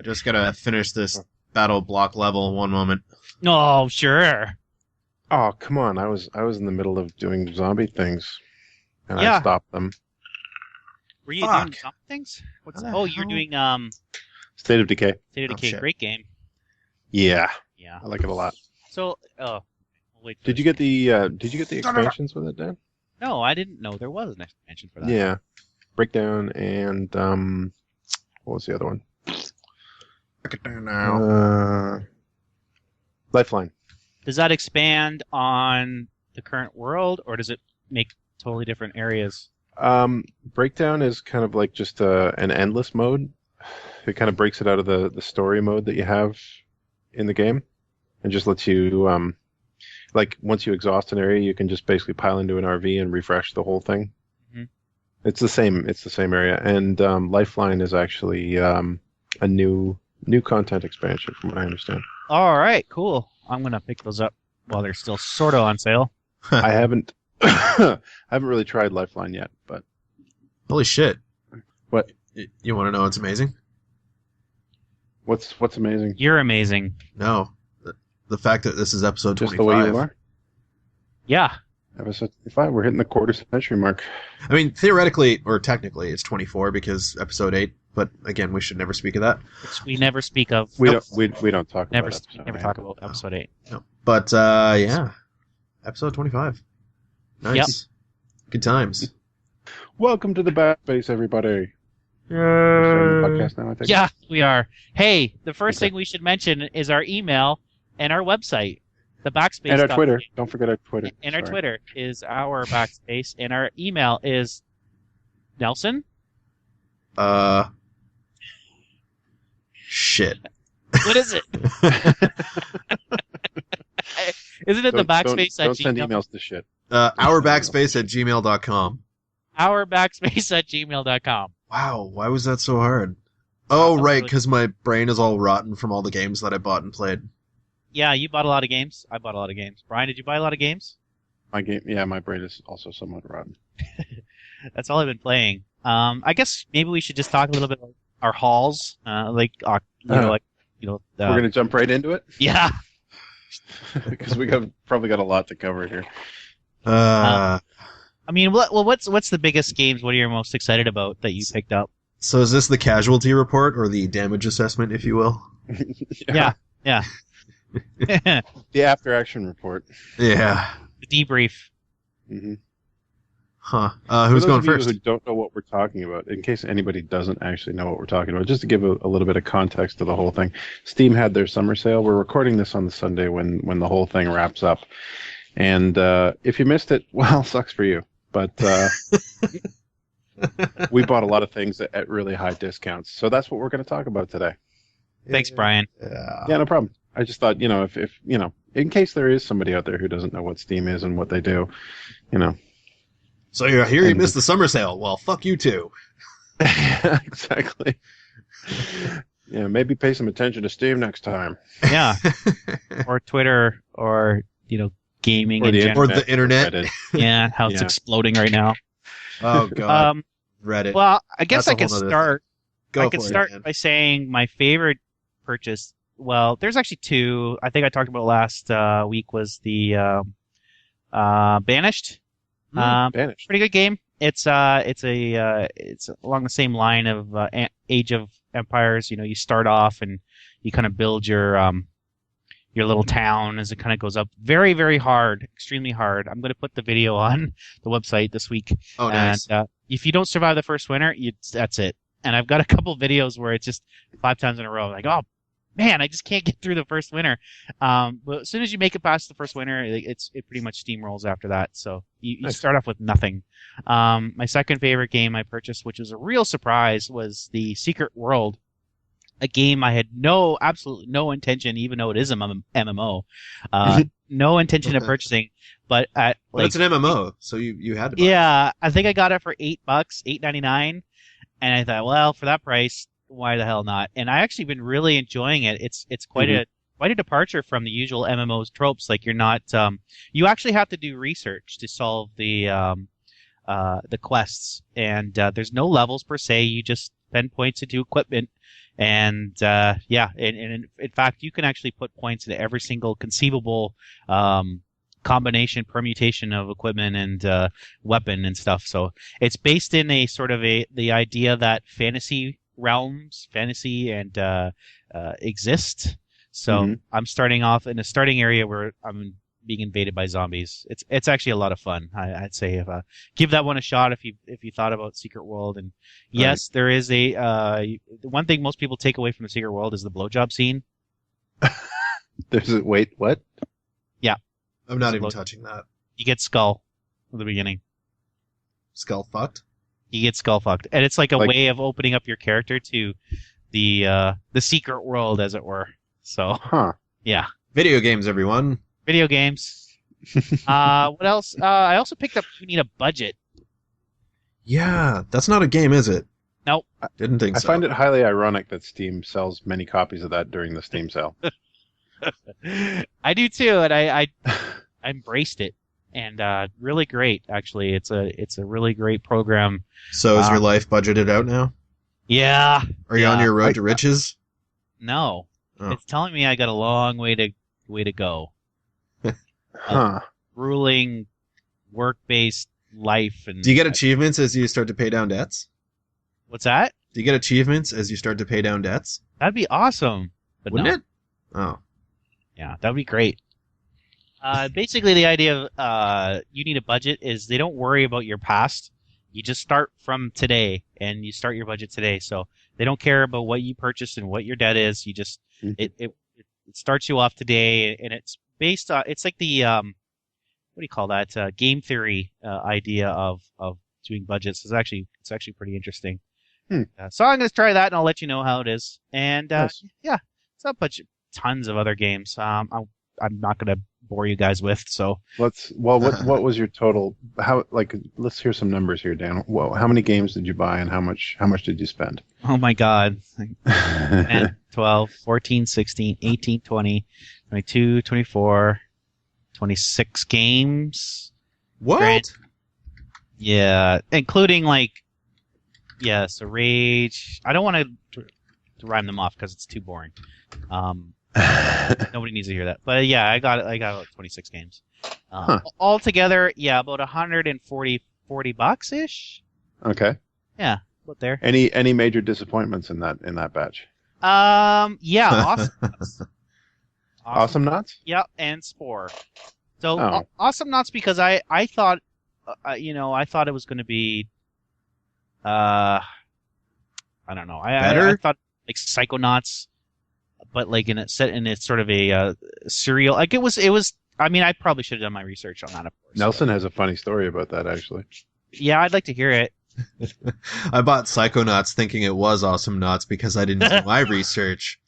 I just gotta finish this battle block level. One moment. Oh, sure. Oh, come on. I was in the middle of doing zombie things, and I Yeah. stopped them. Were you Fuck. doing some things? What's How the Oh, you're hell? doing State of Decay. State of Oh, Decay. shit. Great game. Yeah, Yeah. I like it a lot. So, wait. Did you get the expansions with it, Dan? No, I didn't know there was an expansion for that. Yeah. Breakdown and what was the other one? Look at that now. Lifeline. Does that expand on the current world, or does it make totally different areas? Breakdown is kind of like just an endless mode. It kind of breaks it out of the story mode that you have in the game, and just lets you like once you exhaust an area, you can just basically pile into an RV and refresh the whole thing. Mhm. It's the same area, and Lifeline is actually a new content expansion, from what I understand. All right, cool. I'm gonna pick those up while they're still sort of on sale. I haven't I haven't really tried Lifeline yet, but Holy shit! What? You want to know what's amazing? what's amazing? You're amazing. No, the fact that this is episode Just 25. the way you are. Yeah. Episode 25. We're hitting the quarter century mark. I mean, theoretically or technically, it's 24 because episode 8. But again, we should never speak of that. Which we never speak of. We Nope. don't we don't talk Never, about episode never eight. talk about episode 8. No. But yeah, episode 25. Nice. Yep. Good times. Welcome to the Backspace, everybody. We're starting the podcast now, I think. Yeah, we are. Hey, the first Okay. thing we should mention is our email and our website, the Backspace. And our Twitter. Don't forget our Twitter. And our Sorry. Twitter is our Backspace, and our email is Nelson. Shit. What is it? Isn't it the Backspace Don't at send Gmail? emails to shit. Ourbackspace@gmail.com. Our Backspace at gmail.com. Wow, why was that so hard? Oh, That was right, really- because my brain is all rotten from all the games that I bought and played. Yeah, you bought a lot of games. I bought a lot of games. Brian, did you buy a lot of games? My brain is also somewhat rotten. That's all I've been playing. I guess maybe we should just talk a little bit about our hauls, We're yeah. gonna jump right into it because probably got a lot to cover here. I mean, what's the biggest games? What are you most excited about that you picked up? So is this the casualty report or the damage assessment, if you will? Yeah. The The after action report. Yeah. debrief. Mm-hmm. Huh. For Who's those going of you first? who don't know what we're talking about, in case anybody doesn't actually know what we're talking about, just to give a little bit of context to the whole thing, Steam had their summer sale. We're recording this on the Sunday when the whole thing wraps up. And if you missed it, well, sucks for you. But we bought a lot of things at really high discounts. So that's what we're going to talk about today. Thanks, Brian. Yeah, no problem. I just thought, if in case there is somebody out there who doesn't know what Steam is and what they do, So you're here, you missed the summer sale. Well, fuck you too. Exactly. Yeah, maybe pay some attention to Steam next time. Yeah. Or Twitter, or gaming Or in the general. Or the internet. Reddit. Yeah, how it's Yeah. exploding right now. Oh, God. Um, Reddit. well, I guess That's I a could whole nother start. Go I could for it, start man. by saying my favorite purchase. Well, there's actually two. I think I talked about last week was the Banished. Vanished. Pretty good game. It's along the same line of Age of Empires. You start off and you kind of build your little town as it kind of goes up. Very, very hard, extremely hard. I'm going to put the video on the website this week. Oh, nice. And if you don't survive the first winter, that's it. And I've got a couple videos where it's just 5 times in a row. Like, oh man, I just can't get through the first winter. But as soon as you make it past the first winter, it pretty much steamrolls after that. So you Nice. start off with nothing. My second favorite game I purchased, which was a real surprise, was the Secret World. A game I had absolutely no intention, even though it is an MMO, no intention of purchasing. But at Well, it's an MMO, so you had to buy it. yeah, I think I got it for $8, $8.99, and I thought, well, for that price, why the hell not? And I actually been really enjoying it. It's quite a departure from the usual MMOs tropes. Like you're not, you actually have to do research to solve the quests, and there's no levels per se. You just spend points into equipment, and in fact, you can actually put points into every single conceivable combination, permutation of equipment and weapon and stuff. So it's based in a sort of the idea that fantasy and exist. So I'm starting off in a starting area where I'm being invaded by zombies. It's actually a lot of fun. I'd say give that one a shot if you thought about Secret World. And yes, there is the one thing most people take away from the Secret World is the blowjob scene. Wait, what? Yeah, I'm not even touching that. you get skull at the beginning. Skull fucked? You get skull fucked, and it's like a way of opening up your character to the secret world, as it were. So, yeah. Video games, everyone. Video games. What else? I also picked up You Need a Budget. Yeah, that's not a game, is it? Nope. Didn't think so. I find it highly ironic that Steam sells many copies of that during the Steam sale. I do too, and I embraced it, and really great. Actually, it's a really great program. So is your life budgeted out now? Yeah. Are you on your road to riches? No. Oh. It's telling me I got a long way to go. Grueling, work-based life. And do you get achievements as you start to pay down debts? What's that? Do you get achievements as you start to pay down debts? That'd be awesome. But Wouldn't no. it? Oh. Yeah, that'd be great. Basically, the idea of You Need a Budget is they don't worry about your past. You just start from today, and you start your budget today. So they don't care about what you purchased and what your debt is. You just it starts you off today, and it's based on it's like the what do you call that game theory idea of doing budgets. It's actually pretty interesting. So I'm going to try that, and I'll let you know how it is. And nice. Yeah, it's a bunch of tons of other games. I'm not going to bore you guys with. So what was your total? Let's hear some numbers here, Dan. Well, how many games did you buy, and how much did you spend? Oh my God. 10, 12, 14, 16, 18, 20, 22, 24, 26 games. What? Yeah, including so Rage. I don't want to rhyme them off because it's too boring. Nobody needs to hear that. But yeah, I got like 26 games. All together, about 140 $40 ish. Okay. Yeah, about there. Any major disappointments in that batch? Awesome. Awesome Nuts? Yep, and Spore. So Awesome Nuts because I thought I thought it was going to be I don't know. I thought like Psychonauts, but like in it's sort of a serial. Like it was. I mean, I probably should have done my research on that. Of course. Nelson has a funny story about that, actually. Yeah, I'd like to hear it. I bought Psychonauts thinking it was Awesome Nuts because I didn't do my research.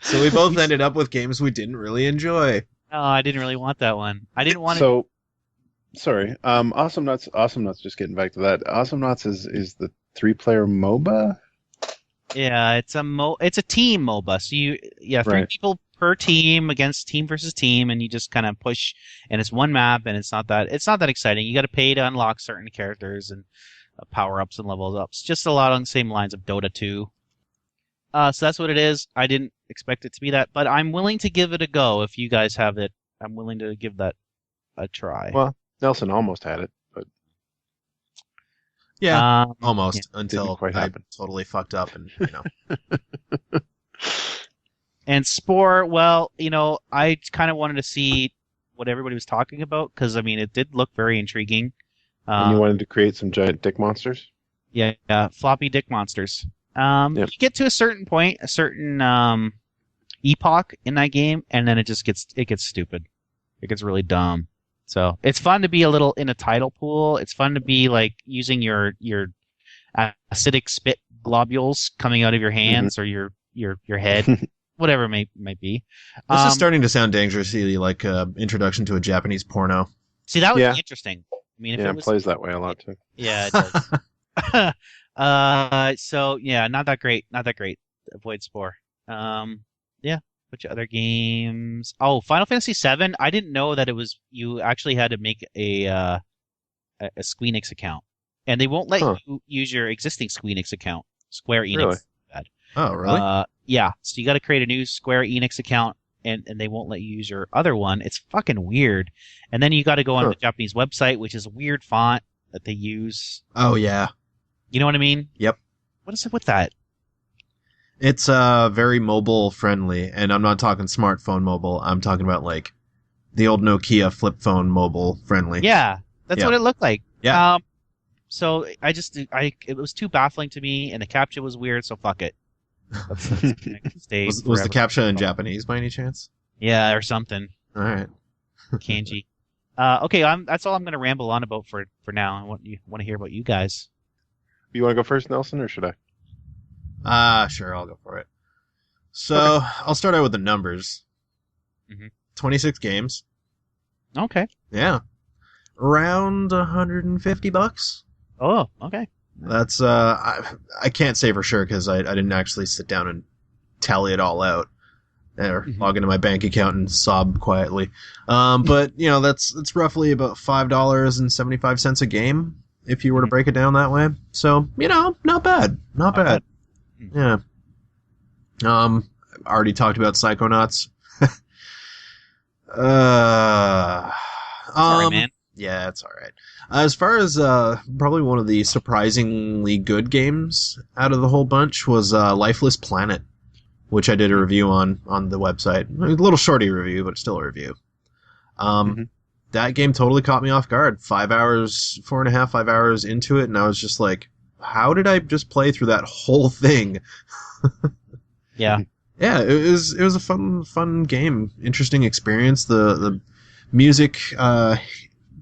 So we both ended up with games we didn't really enjoy. Oh, I didn't really want that one. I didn't want So, sorry. Awesome Nuts. Just getting back to that. Awesome Nuts is the 3-player MOBA. Yeah, it's a team MOBA. So 3 people per team against team versus team, and you just kind of push. And it's one map, and it's not that exciting. You got to pay to unlock certain characters and power ups and level ups. Just a lot on the same lines of Dota 2. So that's what it is. I didn't expect it to be that, but I'm willing to give it a go. If you guys have it, I'm willing to give that a try. Well, Nelson almost had it, but yeah, almost until quite I happen. totally fucked up, and And Spore, well, I kind of wanted to see what everybody was talking about because I mean, it did look very intriguing. And you wanted to create some giant dick monsters. Yeah, floppy dick monsters. You get to a certain point, a certain epoch in that game, and then it gets stupid. It gets really dumb. So it's fun to be a little in a tidal pool. It's fun to be like using your acidic spit globules coming out of your hands or your head, whatever it might be. This is starting to sound dangerously like introduction to a Japanese porno. See, that would be interesting. I mean, if it plays that way a lot too. Yeah, it does. So yeah, not that great. Avoid Spore. Which other games? Oh, Final Fantasy VII. I didn't know that it was you actually had to make a Squeenix account, and they won't let Huh. you use your existing Square Enix account. Square Enix. Really? Oh, really? Yeah. So you got to create a new Square Enix account, and they won't let you use your other one. It's fucking weird. And then you got to go on Huh. the Japanese website, which is a weird font that they use. Oh, yeah. You know what I mean? Yep. What is it with that? It's very mobile friendly, and I'm not talking smartphone mobile. I'm talking about like the old Nokia flip phone mobile friendly. Yeah, that's Yeah. what it looked like. Yeah. So it was too baffling to me, and the captcha was weird. So fuck it. That's stay Was the forever. captcha in Japanese by any chance? Yeah, or something. All right. Kanji. Okay, that's all I'm going to ramble on about for now. I want to hear about you guys. You want to go first, Nelson, or should I? Sure, I'll go for it. So I'll start out with the numbers. Mhm. 26 games. Okay. Yeah. Around $150. Oh, okay. That's I can't say for sure because I didn't actually sit down and tally it all out or log into my bank account and sob quietly. But you know that's roughly about $5.75 a game if you were to break it down that way. So you know, not bad. Yeah. Already talked about Psychonauts. Sorry, man. Yeah, it's all right. As far as probably one of the surprisingly good games out of the whole bunch was Lifeless Planet, which I did a review on the website. A little shorty review, but still a review. That game totally caught me off guard. 5 hours, 4.5, 5 hours into it, and I was just like, how did I just play through that whole thing? Yeah. Yeah, it was a fun game, interesting experience. The music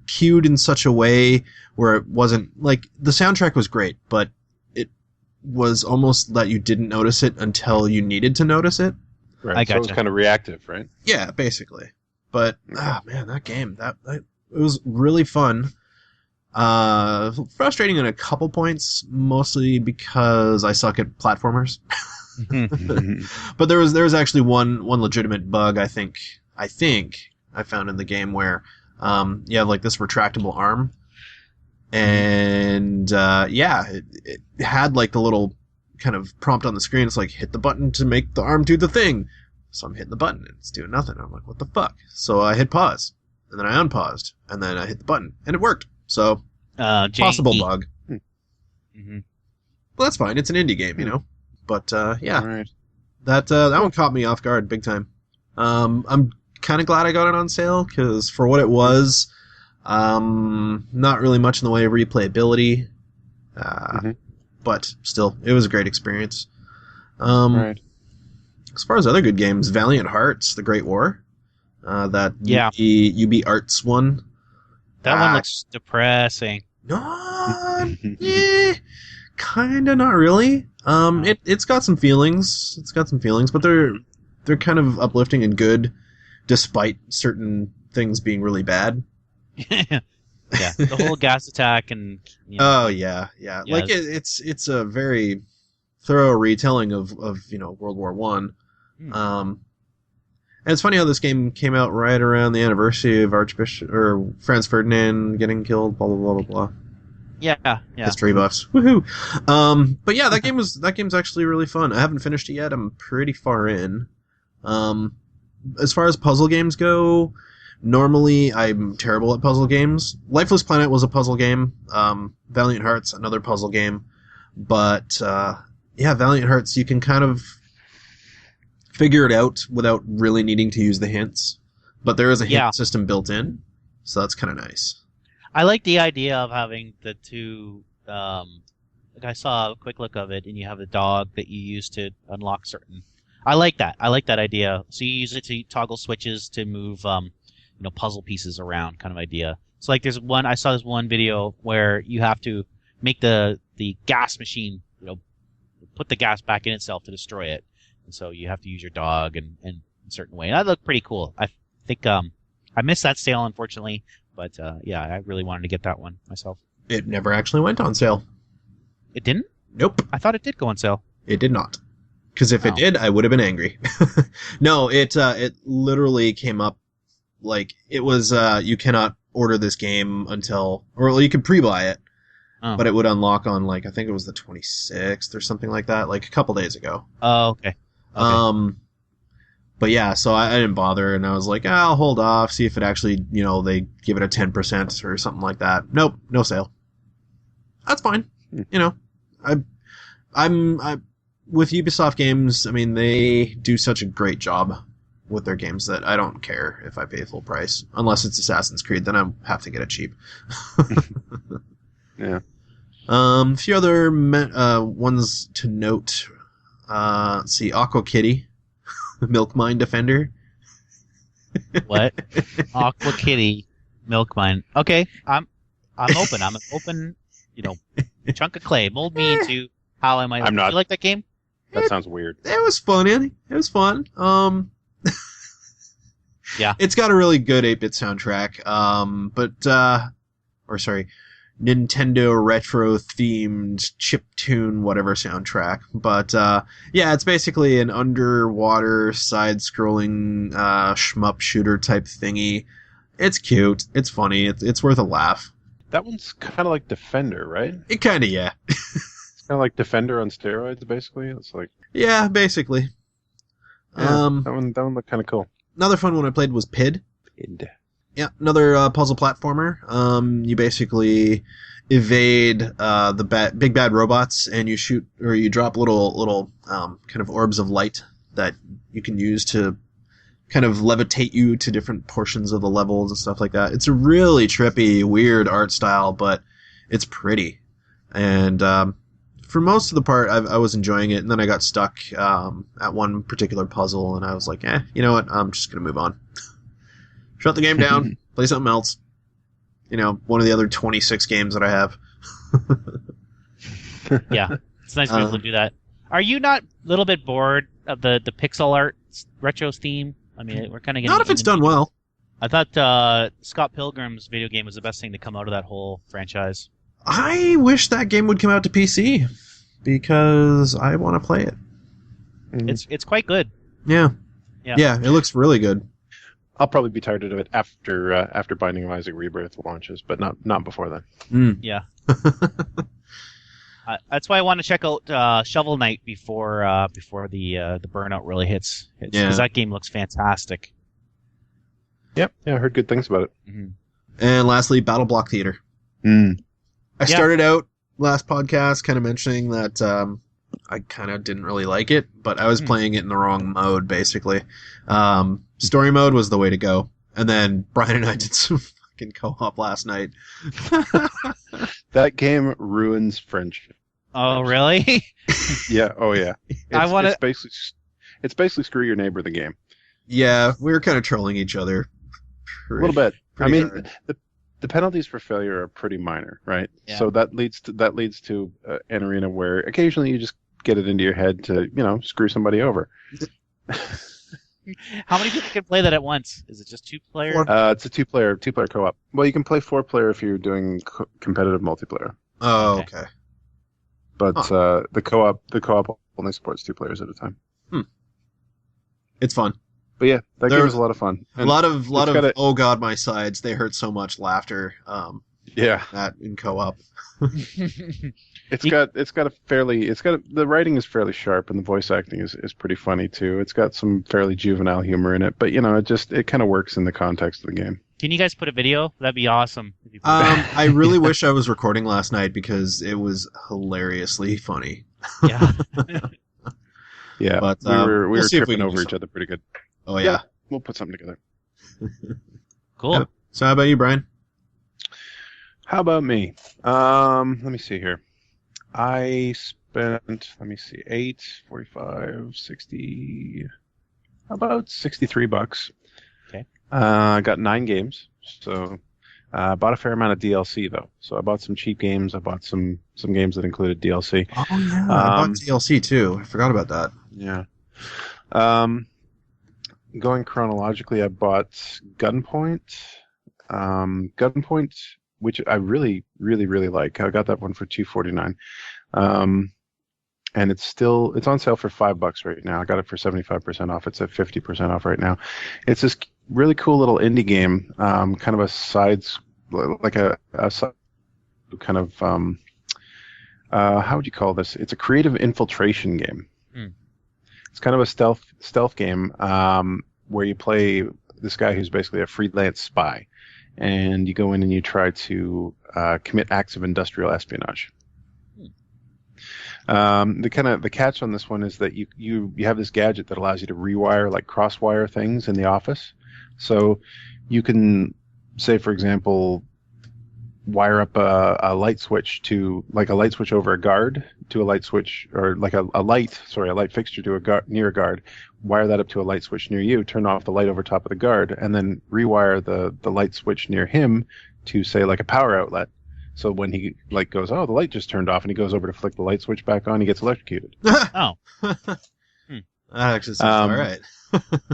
cued in such a way where it wasn't like the soundtrack was great, but it was almost that you didn't notice it until you needed to notice it. Right. I So it was gotcha. kind of reactive, right? Yeah, basically. But man, that game that it was really fun. Frustrating in a couple points, mostly because I suck at platformers. But there was actually one legitimate bug I think I found in the game where you have like this retractable arm, and it had like the little kind of prompt on the screen. It's like hit the button to make the arm do the thing. So I'm hitting the button and it's doing nothing. I'm like, what the fuck? So I hit pause, and then I unpaused, and then I hit the button, and it worked. So possible Janky. bug. Mhm. Well, that's fine. It's an indie game, you know. But yeah, All right. that one caught me off guard big time. I'm kind of glad I got it on sale because for what it was, not really much in the way of replayability, but still, it was a great experience. Right. As far as other good games, Valiant Hearts: The Great War, that UB Arts one. That one looks depressing. No, kinda not really. It's got some feelings. But they're kind of uplifting and good, despite certain things being really bad. Yeah, the whole gas attack and. You know, Oh yeah. Like it's a very thorough retelling of World War One. And it's funny how this game came out right around the anniversary of Archbishop or Franz Ferdinand getting killed. Blah blah blah blah blah. Yeah. History buffs, woohoo! But yeah, that game's actually really fun. I haven't finished it yet. I'm pretty far in. As far as puzzle games go, normally I'm terrible at puzzle games. Lifeless Planet was a puzzle game. Valiant Hearts, another puzzle game. But Valiant Hearts, you can kind of figure it out without really needing to use the hints. But there is a hint system built in, so that's kind of nice. I like the idea of having the two. Like I saw a quick look of it, and you have the dog that you use to unlock certain. I like that. I like that idea. So you use it to toggle switches to move, puzzle pieces around, kind of idea. So like, there's one. I saw this one video where you have to make the gas machine, put the gas back in itself to destroy it, and so you have to use your dog in a certain way. And that looked pretty cool. I think I missed that sale, unfortunately. But I really wanted to get that one myself. It never actually went on sale. It didn't? Nope. I thought it did go on sale. It did not. Because if it did, I would have been angry. No, it literally came up like it was. You cannot order this game until, or you could pre-buy it, Oh. but it would unlock on like I think it was the 26th or something like that, like a couple days ago. Oh, okay. But yeah, so I didn't bother, and I was like, I'll hold off, see if it actually, they give it a 10% or something like that. Nope, no sale. That's fine. I'm with Ubisoft games. I mean, they do such a great job with their games that I don't care if I pay full price, unless it's Assassin's Creed. Then I have to get it cheap. Yeah. A few other ones to note. Let's see, Aqua Kitty. Milk Mine Defender. What? Aqua Kitty, Milk Mine. Okay, I'm open. I'm an open, chunk of clay. Mold me into how I might. I'm not. You like that game? That sounds weird. It was fun. It was fun. Yeah. It's got a really good 8-bit soundtrack. Nintendo retro themed chiptune whatever soundtrack. But yeah, it's basically an underwater side scrolling shmup shooter type thingy. It's cute. It's funny. It's worth a laugh. That one's kind of like Defender, right? It kind of, yeah. It's kind of like Defender on steroids, basically. It's like Yeah, basically. that one looked kind of cool. Another fun one I played was PID. PID. Yeah, another puzzle platformer. You basically evade the big bad robots, and you shoot or you drop little kind of orbs of light that you can use to kind of levitate you to different portions of the levels and stuff like that. It's a really trippy, weird art style, but it's pretty. And for most of the part, I was enjoying it, and then I got stuck at one particular puzzle, and I was like, you know what? I'm just gonna move on. Shut the game down, play something else. One of the other 26 games that I have. Yeah, it's nice to be able to do that. Are you not a little bit bored of the pixel art retro theme? I mean, we're kind of getting... Not if it's done well. I thought Scott Pilgrim's video game was the best thing to come out of that whole franchise. I wish that game would come out to PC, because I want to play it. It's quite good. Yeah. Yeah. It looks really good. I'll probably be tired of it after Binding of Isaac Rebirth launches, but not before then. Yeah. That's why I want to check out Shovel Knight before the burnout really hits. Because that game looks fantastic. Yep. Yeah, I heard good things about it. Mm-hmm. And lastly, Battle Block Theater. I started out last podcast kind of mentioning that I kind of didn't really like it, but I was playing it in the wrong mode, basically. Story mode was the way to go. And then Brian and I did some fucking co-op last night. That game ruins friendship. Oh, really? Yeah. Oh, yeah. It's basically screw your neighbor the game. Yeah, we were kind of trolling each other. A little bit. I mean, hard. the penalties for failure are pretty minor, right? Yeah. So that leads to an arena where occasionally you just get it into your head to screw somebody over. How many people can play that at once? Is it just 2 players? It's a two-player co-op. Well, you can play 4-player if you're doing competitive multiplayer. Oh, okay. But the co-op only supports 2 players at a time. It's fun. But yeah, that game was a lot of fun. A lot of oh god, my sides, they hurt so much laughter. Yeah, that in co-op. The writing is fairly sharp, and the voice acting is pretty funny too. It's got some fairly juvenile humor in it, but it kind of works in the context of the game. Can you guys put a video? That'd be awesome. I really wish I was recording last night because it was hilariously funny. Yeah. Yeah, but we were see if we tripping can over do each other pretty good. Oh yeah. We'll put something together. Cool. So how about you, Brian? How about me? Let me see here. I spent, 8, 45, 60, about $63. Okay. I got 9 games, so I bought a fair amount of DLC though. So I bought some cheap games. I bought some games that included DLC. Oh yeah, I bought DLC too. I forgot about that. Yeah. Going chronologically, I bought Gunpoint. Gunpoint, which I really, really, really like. I got that one for $2.49. And it's on sale for $5 right now. I got it for 75% off. It's at 50% off right now. It's this really cool little indie game, kind of a sides, like a kind of how would you call this? It's a creative infiltration game. Hmm. It's kind of a stealth game where you play this guy who's basically a freelance spy, and you go in and you try to commit acts of industrial espionage. The catch on this one is that you have this gadget that allows you to rewire, like crosswire things in the office. So you can say, for example, wire up a light switch to, like, a light switch over a guard to a light switch, or like a light fixture to a guard near a guard. Wire that up to a light switch near you. Turn off the light over top of the guard, and then rewire the light switch near him to, say, like a power outlet. So when he goes, oh, the light just turned off, and he goes over to flick the light switch back on, he gets electrocuted. Oh. That actually seems all right.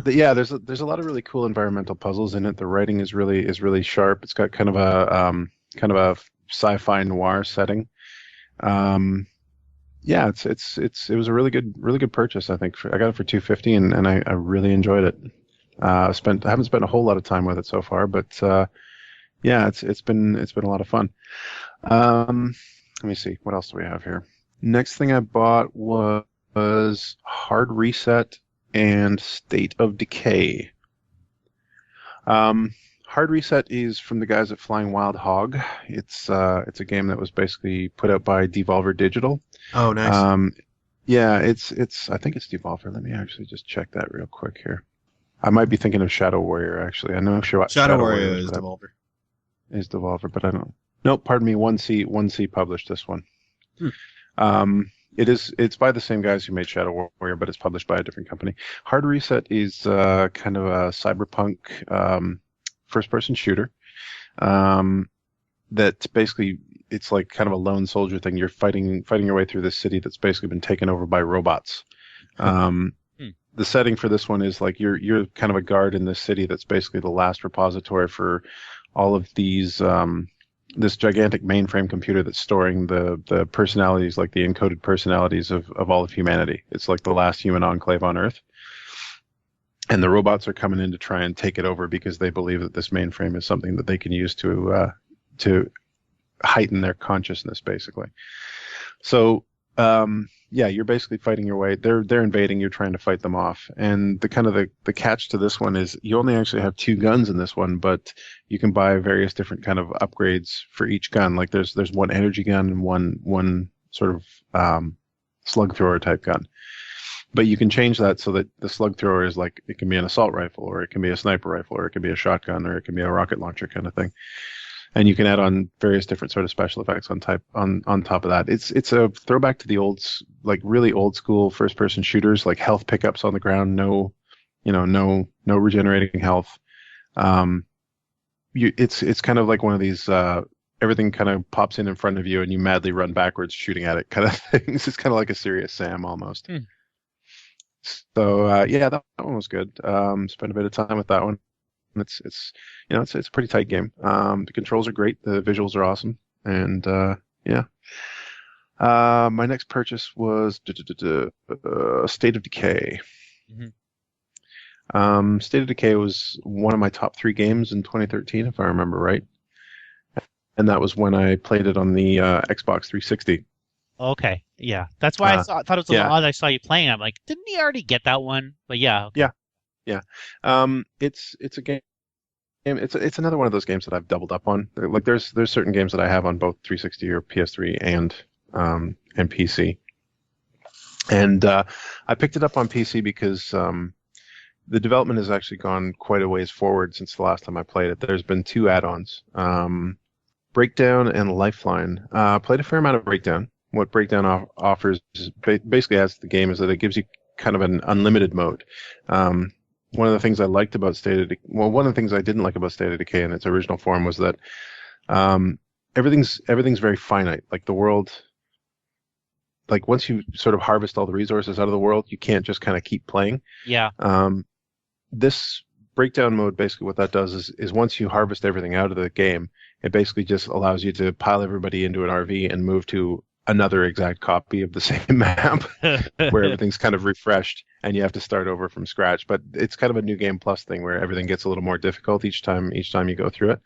Yeah, there's a lot of really cool environmental puzzles in it. The writing is really sharp. It's got kind of a sci-fi noir setting. Yeah, it was a really good purchase. I think I got it for $250, and I really enjoyed it. I haven't spent a whole lot of time with it so far, but yeah, it's been a lot of fun. Let me see, what else do we have here? Next thing I bought was Hard Reset and State of Decay. Hard Reset is from the guys at Flying Wild Hog. It's a game that was basically put out by Devolver Digital. Oh, nice. Yeah, it's I think it's Devolver. Let me actually just check that real quick here. I might be thinking of Shadow Warrior, actually. I know Shadow Warrior is Devolver. Is Devolver, but I don't. Nope, pardon me. 1C published this one. It's by the same guys who made Shadow Warrior, but it's published by a different company. Hard Reset is kind of a cyberpunk first-person shooter that basically, it's like kind of a lone soldier thing. You're fighting your way through this city that's basically been taken over by robots. The setting for this one is like you're kind of a guard in this city that's basically the last repository for all of these this gigantic mainframe computer that's storing the personalities, like the encoded personalities of all of humanity. It's like the last human enclave on Earth. And the robots are coming in to try and take it over because they believe that this mainframe is something that they can use to heighten their consciousness, basically. So, yeah, you're basically fighting your way. They're invading. You're trying to fight them off. And the catch to this one is you only actually have 2 guns in this one, but you can buy various different kind of upgrades for each gun. Like there's one energy gun and one sort of slug thrower type gun. But you can change that so that the slug thrower is like, it can be an assault rifle, or it can be a sniper rifle, or it can be a shotgun, or it can be a rocket launcher kind of thing. And you can add on various different sort of special effects on top of that. It's a throwback to the really old school first person shooters, like health pickups on the ground, no regenerating health. It's kind of like one of these everything kind of pops in front of you and you madly run backwards shooting at it kind of things. It's kind of like a Serious Sam almost. So yeah, that one was good. Spent a bit of time with that one. It's a pretty tight game. The controls are great. The visuals are awesome. And yeah. My next purchase was State of Decay. State of Decay was one of my top 3 games in 2013, if I remember right. And that was when I played it on the Xbox 360. Okay, yeah. That's why I thought it was a little odd I saw you playing. I'm like, didn't he already get that one? But yeah. Okay. Yeah. It's a game. It's another one of those games that I've doubled up on. Like there's certain games that I have on both 360 or PS3 and PC. And I picked it up on PC because the development has actually gone quite a ways forward since the last time I played it. There's been 2 add-ons, Breakdown and Lifeline. Played a fair amount of Breakdown. What Breakdown offers basically as the game is that it gives you kind of an unlimited mode. One of the things I liked about one of the things I didn't like about State of Decay in its original form was that everything's very finite. Like the world, like once you sort of harvest all the resources out of the world, you can't just kind of keep playing. Yeah. This Breakdown mode, basically what that does is once you harvest everything out of the game, it basically just allows you to pile everybody into an RV and move to another exact copy of the same map where everything's kind of refreshed and you have to start over from scratch. But it's kind of a new game plus thing where everything gets a little more difficult each time you go through it.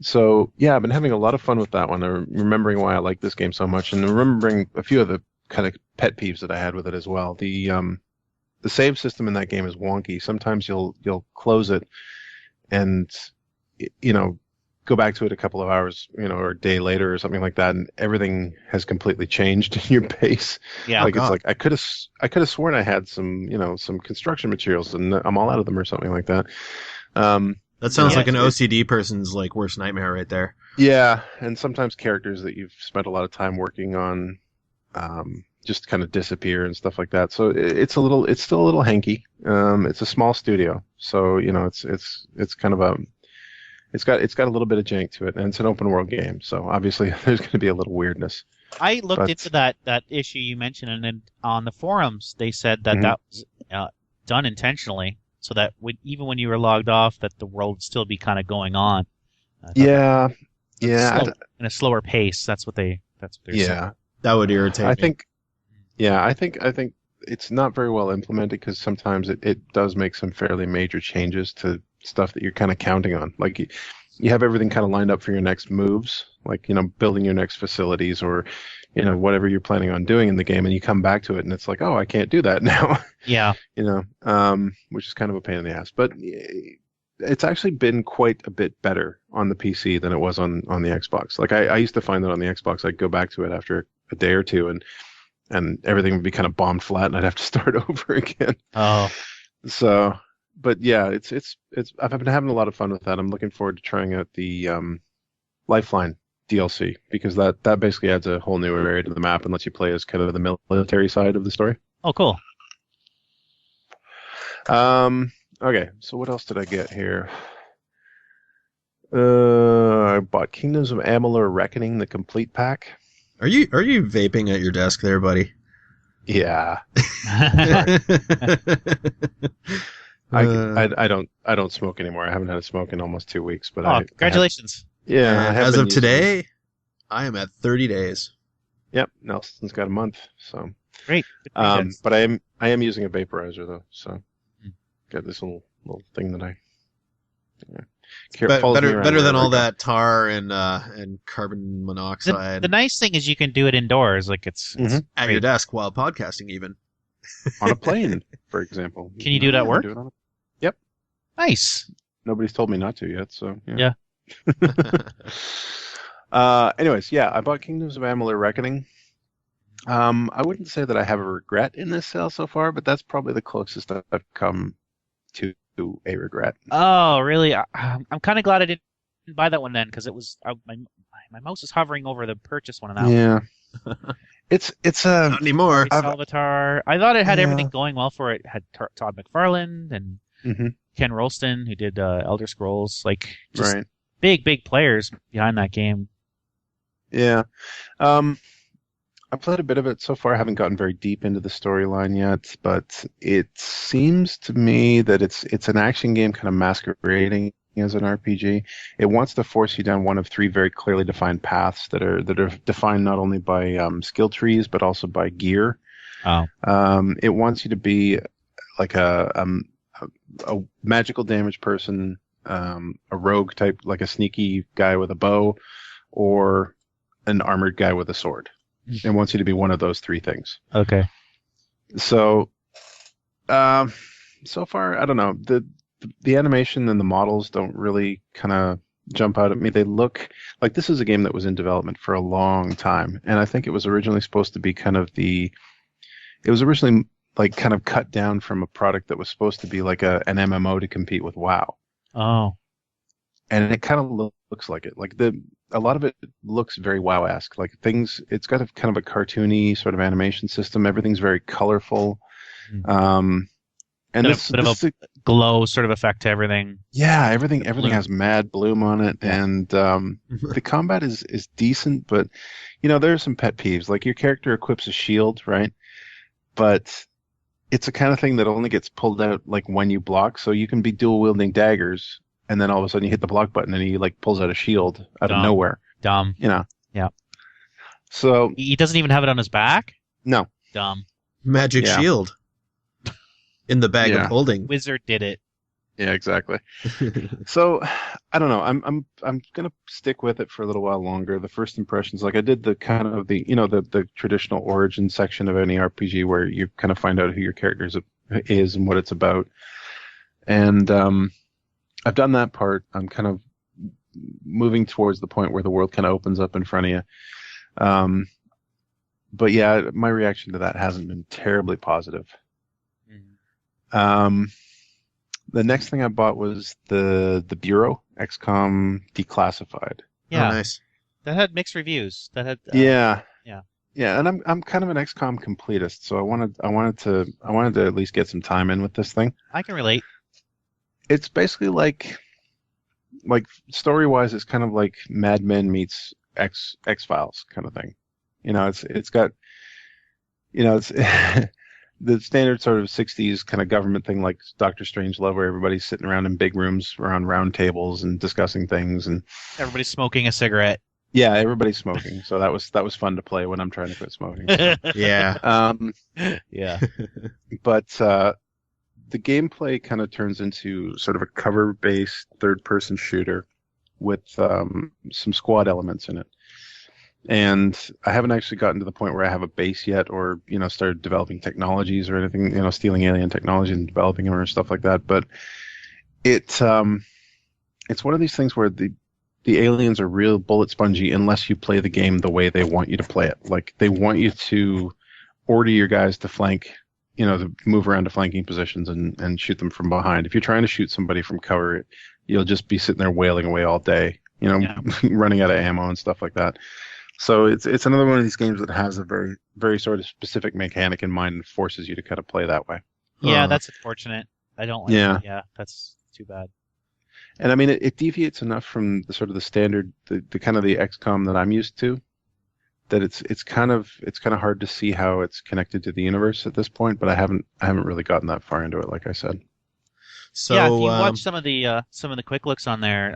So yeah, I've been having a lot of fun with that one. I'm remembering why I like this game so much, and remembering a few of the kind of pet peeves that I had with it as well. The save system in that game is wonky. Sometimes you'll close it and go back to it a couple of hours, or a day later or something like that, and everything has completely changed in your base. Yeah. Like it's like I could have sworn I had some construction materials and I'm all out of them or something like that. That sounds Yeah, like an OCD person's like worst nightmare right there. Yeah, and sometimes characters that you've spent a lot of time working on just kind of disappear and stuff like that. So it's still a little hanky. It's a small studio, so it's kind of it's got a little bit of jank to it, and it's an open world game. So obviously there's going to be a little weirdness. I looked into that issue you mentioned, and then on the forums they said that that was done intentionally, so that even when you were logged off, that the world would still be kind of going on. Yeah. In a slower pace. That's what they're saying. That would irritate me. I think it's not very well implemented because sometimes it does make some fairly major changes to stuff that you're kind of counting on. Like you have everything kind of lined up for your next moves, like building your next facilities or whatever you're planning on doing in the game, and you come back to it and it's like, oh, I can't do that now. Yeah. Which is kind of a pain in the ass, but it's actually been quite a bit better on the PC than it was on the Xbox. Like I used to find that on the Xbox, I'd go back to it after a day or two and everything would be kind of bombed flat and I'd have to start over again. Oh. So, but yeah, it's I've been having a lot of fun with that. I'm looking forward to trying out the Lifeline DLC because that basically adds a whole new area to the map and lets you play as kind of the military side of the story. Oh, cool. Okay, so what else did I get here? I bought Kingdoms of Amalur Reckoning, the complete pack. Are you vaping at your desk there, buddy? Yeah. I don't smoke anymore. I haven't had a smoke in almost 2 weeks, but congratulations. As of today, I am at 30 days. Yep, Nelson's got a month, so great. But I am using a vaporizer though, so got this little thing that I better than all that tar and carbon monoxide. The nice thing is you can do it indoors, like it's at your desk while podcasting, even on a plane, for example. Can you do it at work? Yep. Nice. Nobody's told me not to yet, so yeah. Anyways, yeah, I bought Kingdoms of Amalur Reckoning. I wouldn't say that I have a regret in this sale so far, but that's probably the closest I've come to a regret. Oh, really? I'm kind of glad I didn't buy that one then, because it was my mouse is hovering over the purchase one now. Yeah. It's not anymore. Salvatore. I thought it had everything going well for it. It had Todd McFarlane and Ken Rolston, who did Elder Scrolls. Like, just big players behind that game. Yeah. I played a bit of it so far. I haven't gotten very deep into the storyline yet, but it seems to me that it's an action game kind of masquerading as an RPG. It wants to force you down one of three very clearly defined paths that are defined not only by skill trees but also by gear. Oh. It wants you to be like a magical damage person, a rogue type, like a sneaky guy with a bow, or an armored guy with a sword. It wants you to be one of those three things. Okay. So, so far, I don't know. The animation and the models don't really kind of jump out at me. They look like this is a game that was in development for a long time, and I think it was originally supposed to be kind of it was originally like kind of cut down from a product that was supposed to be like an MMO to compete with WoW. Oh. And it kind of looks like it. Like a lot of it looks very WoW-esque. Like it's got kind of a cartoony sort of animation system. Everything's very colorful. And this bit of a glow sort of effect to everything. Yeah, everything has mad bloom on it, and the combat is decent, but there are some pet peeves. Like your character equips a shield, right? But it's the kind of thing that only gets pulled out like when you block. So you can be dual wielding daggers, and then all of a sudden you hit the block button and he like pulls out a shield out of nowhere. Dumb. Yeah. So he doesn't even have it on his back? No. Dumb. Magic shield in the bag of holding. Wizard did it. Yeah, exactly. So, I don't know. I'm gonna stick with it for a little while longer. The first impressions, like I did the kind of the traditional origin section of any RPG where you kind of find out who your character is and what it's about. And I've done that part. I'm kind of moving towards the point where the world kind of opens up in front of you. But yeah, my reaction to that hasn't been terribly positive. Mhm. The next thing I bought was the Bureau XCOM Declassified. Yeah, Oh, nice. that had mixed reviews. That had Yeah, yeah. yeah, and I'm kind of an XCOM completist, so I wanted to at least get some time in with this thing. I can relate. It's basically like story wise, it's kind of like Mad Men meets X-Files kind of thing. It's got it's the standard sort of 60s kind of government thing like Doctor Strangelove where everybody's sitting around in big rooms around round tables and discussing things and Everybody's smoking a cigarette. yeah, everybody's smoking. So that was fun to play when I'm trying to quit smoking. So. Yeah. Yeah. But the gameplay kind of turns into sort of a cover-based third-person shooter with some squad elements in it. And I haven't actually gotten to the point where I have a base yet or, started developing technologies or anything, stealing alien technology and developing them or stuff like that. But it's one of these things where the aliens are real bullet spongy unless you play the game the way they want you to play it. Like they want you to order your guys to flank, to move around to flanking positions and shoot them from behind. If you're trying to shoot somebody from cover, you'll just be sitting there wailing away all day, Yeah. running out of ammo and stuff like that. So it's another one of these games that has a very, very sort of specific mechanic in mind and forces you to kind of play that way. Yeah, that's unfortunate. I don't like Yeah. it. Yeah, that's too bad. And I mean, it deviates enough from the sort of the standard, the kind of the XCOM that I'm used to, that it's kind of hard to see how it's connected to the universe at this point. But I haven't really gotten that far into it, like I said. So Yeah, if you watch some of the quick looks on there,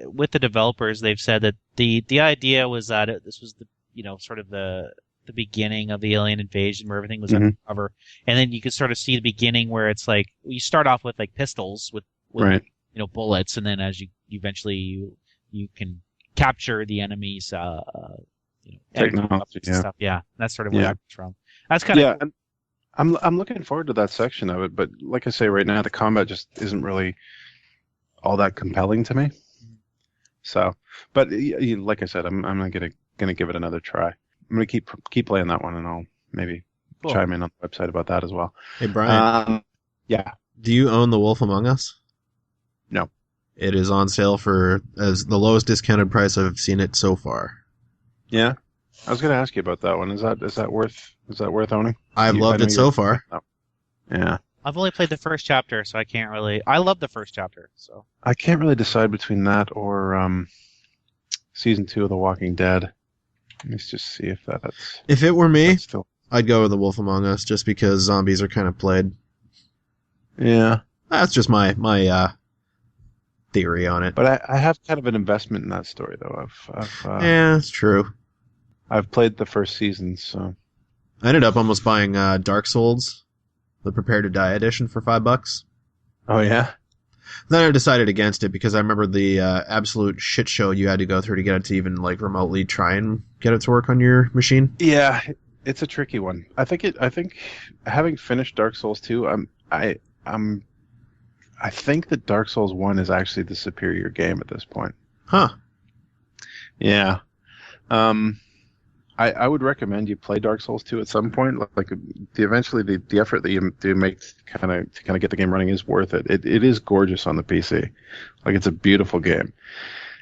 with the developers, they've said that the idea was that this was the sort of the beginning of the alien invasion where everything was undercover, and then you could sort of see the beginning where it's like you start off with like pistols with Right. bullets, and then as you eventually you can capture the enemy's energy Technology, and yeah. stuff. Yeah, that's sort of where Yeah. that comes from. That's kind Yeah, of and I'm looking forward to that section of it, but like I say, right now the combat just isn't really all that compelling to me. So, but like I said, I'm gonna give it another try. I'm gonna keep playing that one, and I'll maybe Cool. chime in on the website about that as well. Hey, Brian, Yeah, do you own The Wolf Among Us? No. It is on sale for as the lowest discounted price I've seen it so far. yeah. I was gonna ask you about that one. Is that worth owning? I've I loved know it so you're- far. Yeah, I've only played the first chapter, so I can't really. I love the first chapter, so I can't really decide between that or season 2 of The Walking Dead. Let's just see if that's If it were me, that's still. I'd go with The Wolf Among Us just because zombies are kind of played. Yeah, That's just my theory on it. but I have kind of an investment in that story though. Yeah, it's true. I've played the first season, so I ended up almost buying Dark Souls, the Prepare to Die edition, for $5. oh yeah, Then I decided against it because I remember the absolute shit show you had to go through to get it to even like remotely try and get it to work on your machine. yeah, it's a tricky one. I think having finished Dark Souls 2, I think that Dark Souls 1 is actually the superior game at this point. Huh. Yeah. I would recommend you play Dark Souls 2 at some point. Like eventually the effort that you do make to kind of get the game running is worth it. It is gorgeous on the PC. Like it's a beautiful game.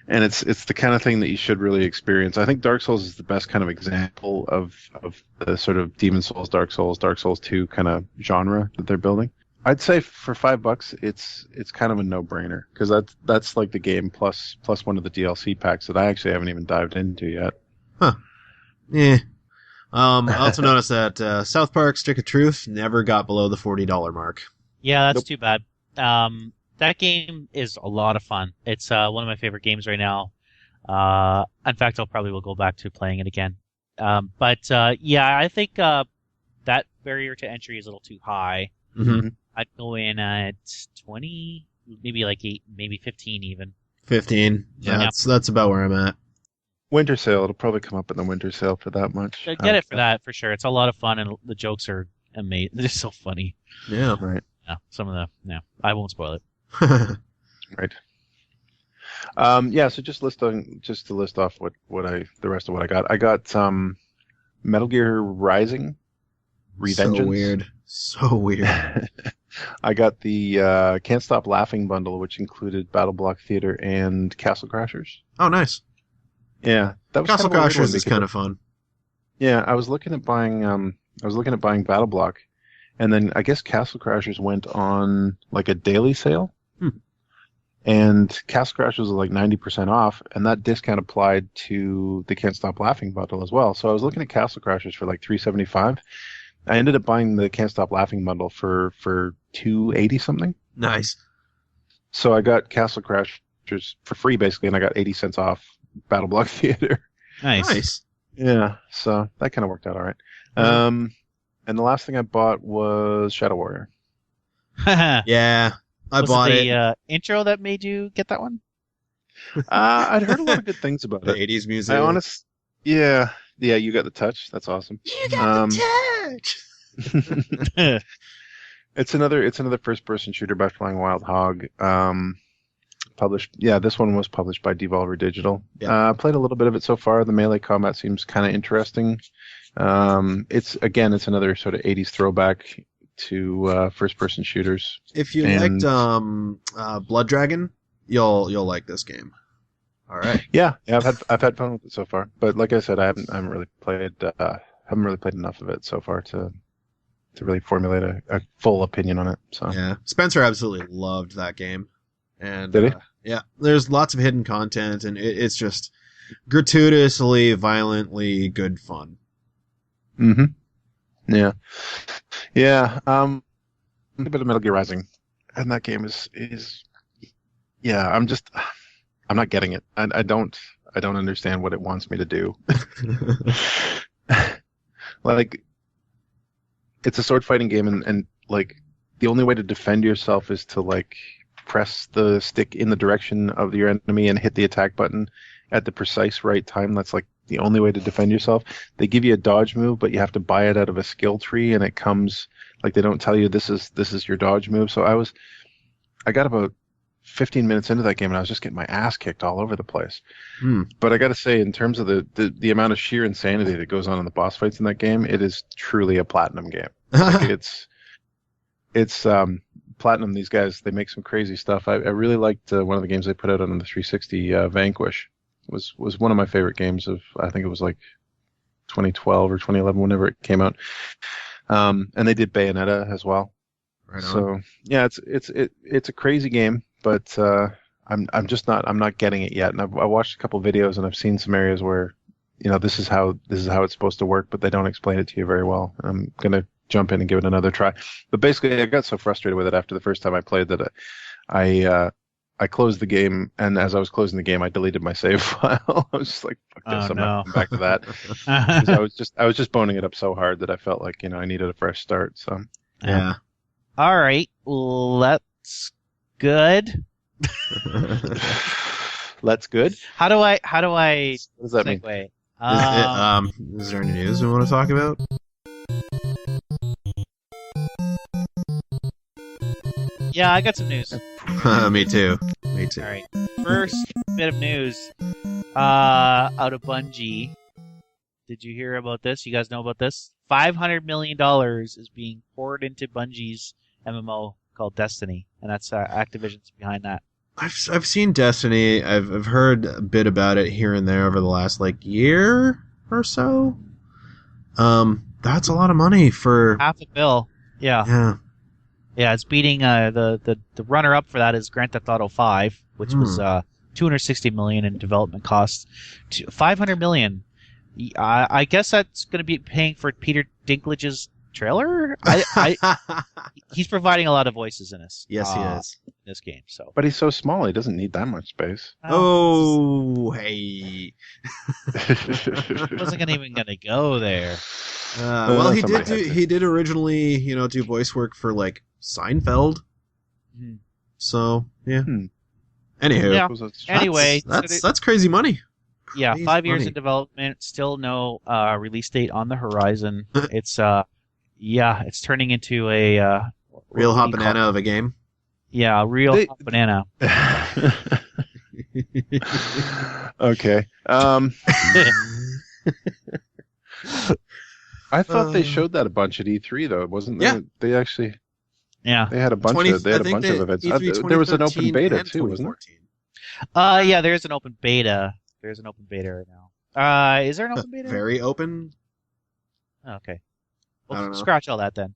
And it's the kind of thing that you should really experience. I think Dark Souls is the best kind of example of the sort of Demon Souls, Dark Souls 2 kind of genre that they're building. I'd say for $5, it's kind of a no-brainer because that's like the game plus one of the DLC packs that I actually haven't even dived into yet. Huh. Yeah. I also noticed that South Park Stick of Truth never got below the $40 mark. yeah, that's Nope. too bad. That game is a lot of fun. It's one of my favorite games right now. In fact, I'll probably will go back to playing it again. But yeah, I think that barrier to entry is a little too high. Mm-hmm. I'd go in at 20, maybe like 8, maybe 15 even. 15. Yeah, that's about where I'm at. Winter sale. It'll probably come up in the winter sale for that much. Get it for that for sure. It's a lot of fun and the jokes are amazing. They're so funny. Yeah. Right. Yeah, some of I won't spoil it. Right. So just to list off the rest of what I got. I got Metal Gear Rising, Revengeance. So weird. I got the Can't Stop Laughing bundle, which included Battle Block Theater and Castle Crashers. Oh, nice. Yeah, that was Castle Crashers is kind of fun. Yeah, I was looking at buying Battle Block, and then I guess Castle Crashers went on like a daily sale. And Castle Crashers was like 90% off, and that discount applied to the Can't Stop Laughing bundle as well. So I was looking at Castle Crashers for like $375. I ended up buying the Can't Stop Laughing bundle for $280 something. Nice. So I got Castle Crashers for free basically, and I got 80 cents off Battle Block Theater. Nice. Yeah, so that kind of worked out all right. And the last thing I bought was Shadow Warrior. Yeah. I bought it. The intro that made you get that one? I'd heard a lot of good things about The it. 80s music. Yeah, you got the touch. That's awesome. You got the touch. It's another first-person shooter by Flying Wild Hog. This one was published by Devolver Digital. Yeah. Played a little bit of it so far. The melee combat seems kind of interesting. It's another sort of 80s throwback to first-person shooters. If you liked Blood Dragon, you'll like this game. All right. Yeah, I've had fun with it so far. But like I said, I haven't really played enough of it so far to really formulate a full opinion on it. So yeah, Spencer absolutely loved that game, and did he? Yeah, there's lots of hidden content, and it's just gratuitously, violently good fun. Mm-hmm. Yeah. A bit of Metal Gear Rising, and that game is I'm not getting it. I don't understand what it wants me to do. Like, it's a sword fighting game, and like the only way to defend yourself is to like press the stick in the direction of your enemy and hit the attack button at the precise right time. That's like the only way to defend yourself. They give you a dodge move, but you have to buy it out of a skill tree, and it comes like they don't tell you this is your dodge move. So I got about 15 minutes into that game, and I was just getting my ass kicked all over the place. But I got to say, in terms of the amount of sheer insanity that goes on in the boss fights in that game, it is truly a platinum game. Like, it's Platinum. These guys, they make some crazy stuff. I really liked one of the games they put out on the 360. Vanquish was one of my favorite games of, I think it was like 2012 or 2011, whenever it came out. And they did Bayonetta as well. Right on. So yeah, it's a crazy game, but I'm not getting it yet. And I watched a couple videos, and I've seen some areas where, this is how it's supposed to work, but they don't explain it to you very well. I'm gonna jump in and give it another try. But basically, I got so frustrated with it after the first time I played that I closed the game, and as I was closing the game, I deleted my save file. I was just like, fuck this, I'm not coming back to that. 'Cause I was just boning it up so hard that I felt like, I needed a fresh start. So Yeah. All right, let's good. Let's good. How do I What does that mean? segue? Is there any news we want to talk about? Yeah, I got some news. Me too. All right, first bit of news out of Bungie. Did you hear about this? You guys know about this? $500 million is being poured into Bungie's MMO called Destiny, and that's Activision's behind that. I've seen Destiny. I've heard a bit about it here and there over the last year or so. That's a lot of money for half a bill. Yeah, it's beating the runner up for that is Grand Theft Auto 5, which was $260 million in development costs. $500 million. I guess that's going to be paying for Peter Dinklage's trailer. He's providing a lot of voices in this. Yes, he is. In this game. So, But he's so small, he doesn't need that much space. Oh, hey. Wasn't even gonna go there. Well, that's on my head, too. he did originally, do voice work for like Seinfeld. Mhm. So yeah. Hmm. Anywho, Yeah. That's- Anyway, that's crazy money. Yeah, Crazy 5 years money. in development, still no release date on the horizon. It's it's turning into a Real what hot do you call banana it? of a game. Yeah, a real They- hot banana. Okay. I thought they showed that a bunch at E3 though, wasn't there? Yeah. They actually Yeah. they had a bunch of events. E3 There was an open 2013 beta and too, wasn't 2014. Yeah, there's an open beta. There's an open beta right now. Is there an open beta? Very open. Oh, okay. I Well, don't know. scratch all that then.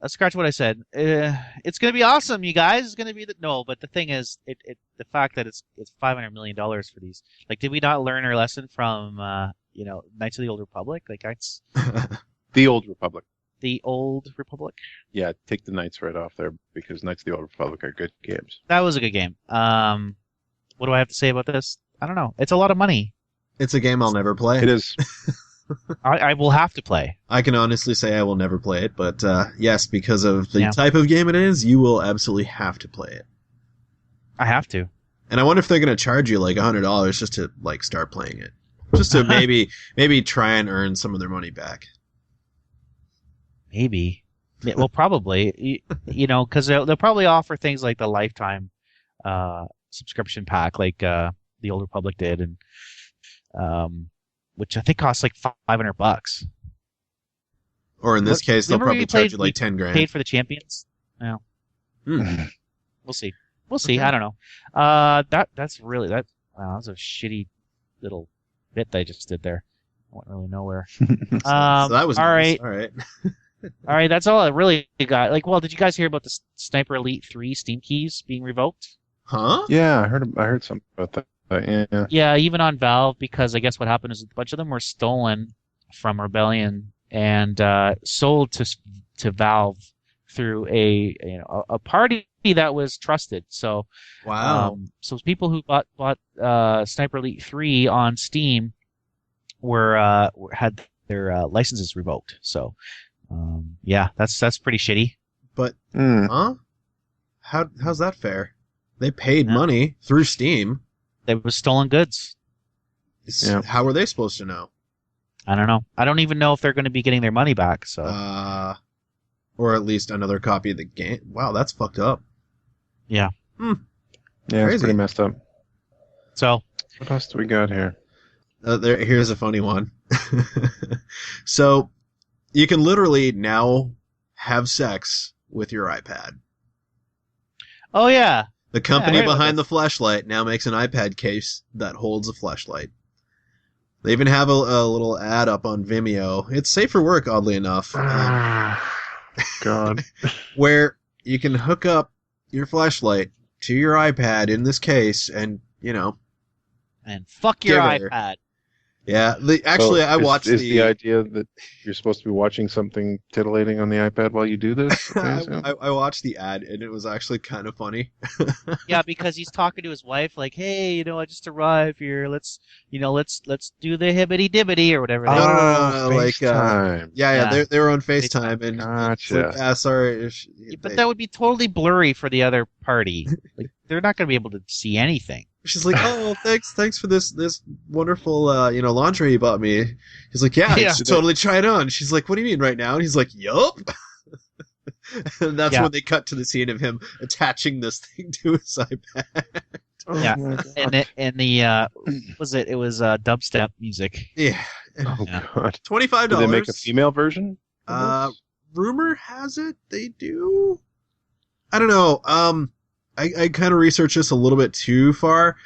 Scratch what I said. It's gonna be awesome, you guys. It's gonna be but the thing is, the fact that it's $500 million for these. Like, did we not learn our lesson from Knights of the Old Republic? Like, that's The Old Republic. the Old Republic. Yeah, take the Knights right off there because Knights of the Old Republic are good games. That was a good game. What do I have to say about this? I don't know. It's a lot of money. It's a game I'll never play. It is. I will have to play. I can honestly say I will never play it, but yes, because of the Yeah. type of game it is, you will absolutely have to play it. I have to. And I wonder if they're going to charge you like $100 just to like start playing it, just to maybe try and earn some of their money back. Maybe. Yeah, well, probably. Because they'll probably offer things like the lifetime subscription pack, like the Old Republic did, and which I think costs like $500. Or in this case, they'll Remember probably we charge played- you like 10 grand. Paid for the champions. No, Hmm. we'll see. We'll see. Okay. I don't know. That's really that. Wow, that was a shitty little bit they just did there. I went really nowhere. So that was all nice. right. All right. All right, that's all I really got. Like, well, did you guys hear about the Sniper Elite 3 Steam keys being revoked? Huh? Yeah, I heard something about that. Yeah. Yeah, even on Valve, because I guess what happened is a bunch of them were stolen from Rebellion and sold to Valve through a party that was trusted. So Wow. so people who bought Sniper Elite 3 on Steam had their licenses revoked. So yeah, that's pretty shitty. But Hmm. huh? How's that fair? They paid Yeah. money through Steam. They was stolen goods. Yeah. How are they supposed to know? I don't know. I don't even know if they're going to be getting their money back. So Or at least another copy of the game. Wow, that's fucked up. yeah. Yeah, Crazy. it's pretty messed up. So What else do we got here? Here's a funny one. So, you can literally now have sex with your iPad. oh yeah. The company heard about behind the flashlight now makes an iPad case that holds a flashlight. They even have a little ad up on Vimeo. It's safe for work, oddly enough, God. where you can hook up your flashlight to your iPad in this case, and And fuck your Give her. iPad. yeah. So I watched is the idea that you're supposed to be watching something titillating on the iPad while you do this? I watched the ad, and it was actually kind of funny. Yeah, because he's talking to his wife like, "Hey, I just arrived here. Let's do the hibbity dibbity or whatever." No, they- no, like, FaceTime. Yeah. they were on FaceTime, and Gotcha. it's like, sorry. But that would be totally blurry for the other party. Like, they're not going to be able to see anything. She's like, oh, thanks for this wonderful lingerie you bought me. He's like, yeah, you Yeah. should totally try it on. She's like, what do you mean right now? And he's like, yup. And that's Yeah. when they cut to the scene of him attaching this thing to his iPad. Yeah. my God. And the it was dubstep music. Yeah, Oh Yeah. God. $25. Did they make a female version? Rumor has it they do. I don't know. I kind of researched this a little bit too far.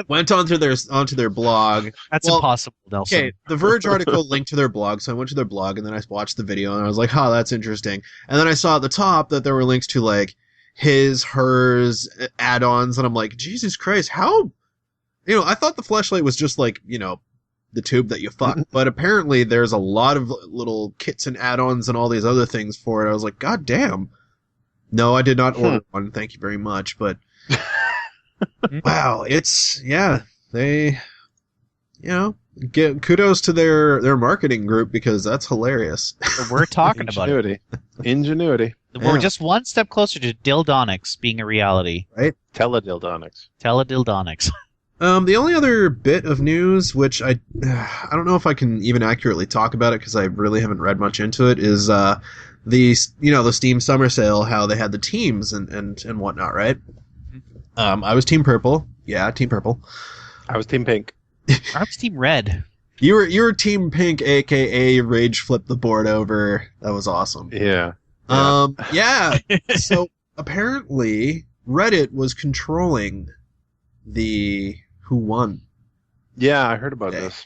Went onto their blog. That's Well, impossible, Nelson. Okay, the Verge article linked to their blog, so I went to their blog and then I watched the video and I was like, "Oh, that's interesting." And then I saw at the top that there were links to like his, hers, add-ons, and I'm like, "Jesus Christ, how?" I thought the fleshlight was just like, the tube that you fuck. But apparently there's a lot of little kits and add-ons and all these other things for it. I was like, God damn. No, I did not order one. Thank you very much. But wow, they, kudos to their marketing group because that's hilarious. We're talking about it. Ingenuity. We're just one step closer to dildonics being a reality. Right? Teledildonics. Teledildonics. The only other bit of news, which I don't know if I can even accurately talk about it because I really haven't read much into it, is the Steam Summer Sale, how they had the teams and whatnot, right? I was Team Purple. Yeah, Team Purple. I was Team Pink. I was Team Red. You were Team Pink, aka Rage Flip the board over. That was awesome. Yeah. Yeah. So apparently Reddit was controlling the who won. Yeah, I heard about this.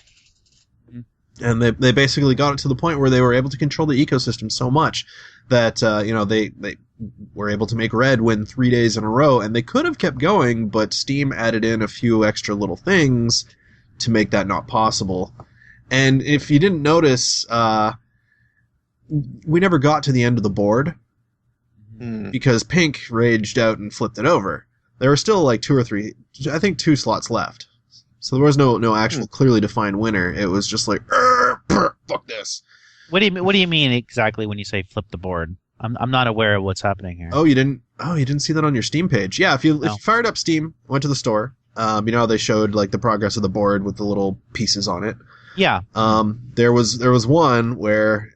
And they basically got it to the point where they were able to control the ecosystem so much that they were able to make Red win 3 days in a row, and they could have kept going, but Steam added in a few extra little things to make that not possible. And if you didn't notice, we never got to the end of the board because Pink raged out and flipped it over. There were still like 2 or 3, I think 2 slots left. So there was no actual clearly defined winner. It was just like, fuck this. What do you mean exactly when you say flip the board? I'm not aware of what's happening here. Oh, you didn't see that on your Steam page. Yeah, if you fired up Steam, went to the store, they showed like the progress of the board with the little pieces on it. Yeah. There was one where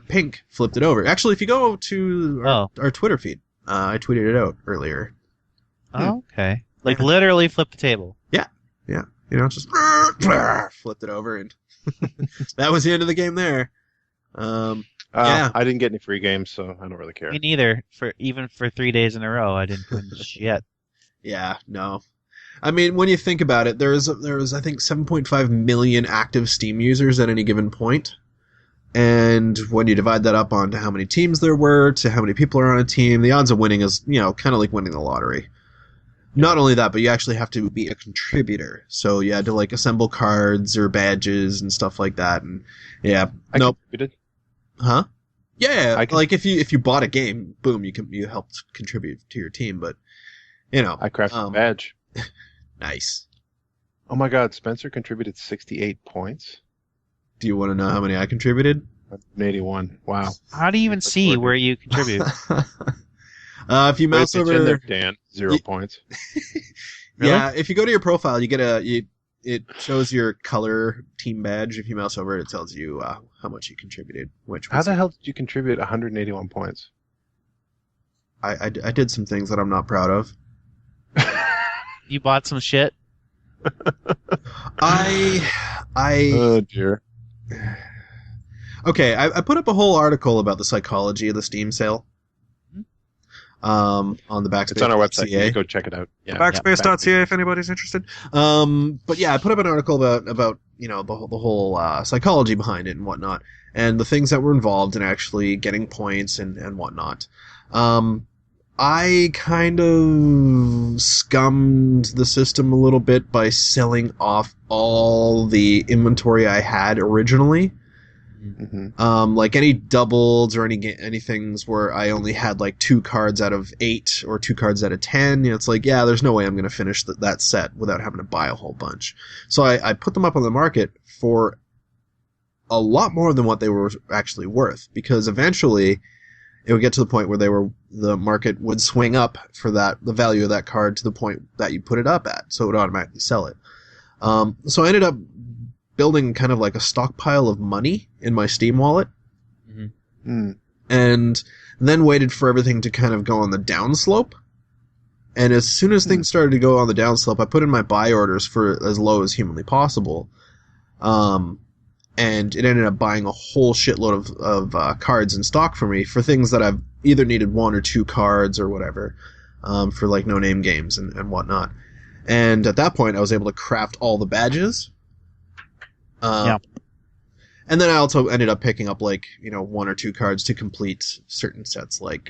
Pink flipped it over. Actually, if you go to our Twitter feed, I tweeted it out earlier. Oh, okay. Like literally flip the table. Yeah. Just flipped it over, and that was the end of the game there. I didn't get any free games, so I don't really care. Me neither. Even for 3 days in a row, I didn't win shit. Yeah, no. I mean, when you think about it, there was I think 7.5 million active Steam users at any given point. And when you divide that up onto how many teams there were, to how many people are on a team, the odds of winning is, kind of like winning the lottery. Not only that, but you actually have to be a contributor. So you had to like assemble cards or badges and stuff like that. And yeah, contributed. Huh? Yeah, like if you bought a game, boom, you helped contribute to your team. But I crafted a badge. Nice. Oh my God, Spencer contributed 68 points. Do you want to know how many I contributed? 81. Wow. How do you even see where you contribute? If you mouse over in there, Dan, 0 points. Really? Yeah, if you go to your profile, you get it shows your color team badge. If you mouse over it, it tells you how much you contributed. How the hell did you contribute 181 points? I did some things that I'm not proud of. You bought some shit? Oh dear. Okay, I put up a whole article about the psychology of the Steam sale. On the Backspace. It's on our website. You can go check it out. Yeah, Backspace.ca if anybody's interested. But yeah, I put up an article about the whole psychology behind it and whatnot, and the things that were involved in actually getting points and whatnot. I kind of scummed the system a little bit by selling off all the inventory I had originally. Mm-hmm. Like any doubles or any things where I only had like 2 cards out of 8 or 2 cards out of 10. It's like, yeah, there's no way I'm going to finish that set without having to buy a whole bunch. So I put them up on the market for a lot more than what they were actually worth, because eventually it would get to the point where the market would swing up for the value of that card to the point that you put it up at, so it would automatically sell it. So I ended up building kind of like a stockpile of money in my Steam wallet, and then waited for everything to kind of go on the downslope. And as soon as things started to go on the downslope, I put in my buy orders for as low as humanly possible. And it ended up buying a whole shitload of cards in stock for me for things that I've either needed 1 or 2 cards or whatever, for like no-name games and whatnot. And at that point, I was able to craft all the badges. And then I also ended up picking up 1 or 2 cards to complete certain sets, like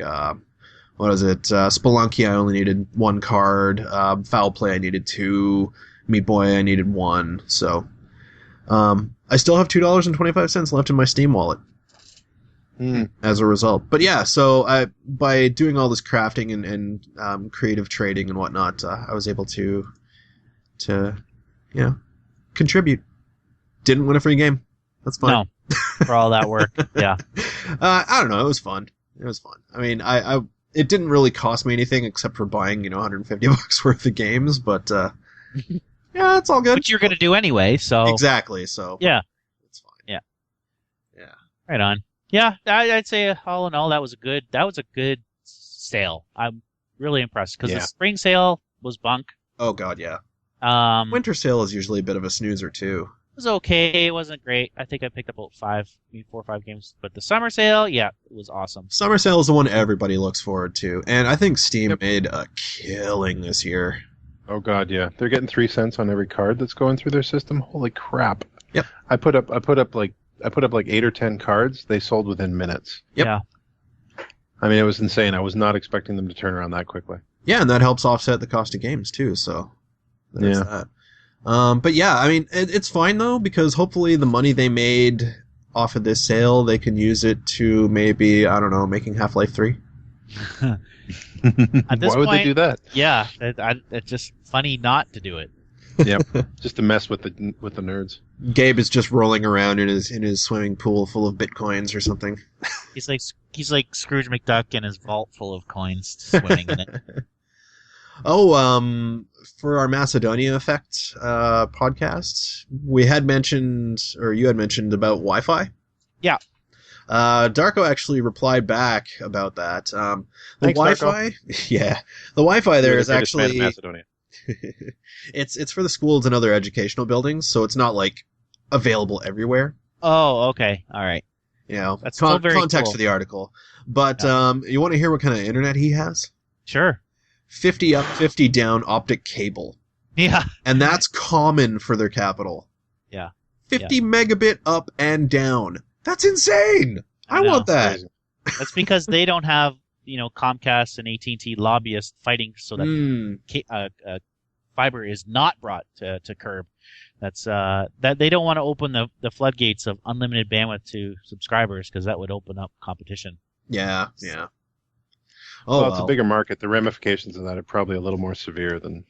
Spelunky I only needed 1 card, Foul Play I needed 2, Meat Boy, I needed 1. So I still have $2.25 left in my Steam wallet as a result. But yeah, so by doing all this crafting and creative trading and whatnot, I was able to contribute. Didn't win a free game. That's fine. No, for all that work. Yeah. I don't know. It was fun. I mean, it didn't really cost me anything except for buying, $150 worth of games, but yeah, it's all good. Which you're going to do anyway, so. Exactly, so. Yeah. It's fine. Yeah. Yeah. Right on. Yeah, I'd say all in all, that was a good sale. I'm really impressed because the spring sale was bunk. Oh God, yeah. Winter sale is usually a bit of a snoozer too. It was okay. It wasn't great. I think I picked up about 4 or 5 games. But the summer sale, yeah, it was awesome. Summer sale is the one everybody looks forward to, and I think Steam made a killing this year. Oh God, yeah, they're getting 3 cents on every card that's going through their system. Holy crap! Yep. I put up like 8 or 10 cards. They sold within minutes. Yep. Yeah. I mean, it was insane. I was not expecting them to turn around that quickly. Yeah, and that helps offset the cost of games too. So there's that. But yeah, I mean, it's fine though, because hopefully the money they made off of this sale, they can use it to maybe, I don't know, making Half-Life 3. At this Why would point, they do that? Yeah, it's just funny not to do it. Yep, just to mess with the nerds. Gabe is just rolling around in his swimming pool full of bitcoins or something. He's like Scrooge McDuck in his vault full of coins, swimming in it. Oh, for our Macedonia Effect podcast, we had mentioned, or you had mentioned about Wi-Fi. Yeah. Darko actually replied back about that. The Thanks, Wi-Fi, yeah, the Wi-Fi there is actually Macedonia. it's for the schools and other educational buildings, so it's not like available everywhere. Oh, okay, all right. That's still very context cool. for the article. But you want to hear what kind of internet he has? Sure. 50 up, 50 down optic cable. Yeah. And that's common for their capital. Yeah. 50 megabit up and down. That's insane. I want that. That's because they don't have, Comcast and AT&T lobbyists fighting so that fiber is not brought to curb. That's that they don't want to open the floodgates of unlimited bandwidth to subscribers because that would open up competition. Yeah. Oh, well, it's a bigger market. The ramifications of that are probably a little more severe than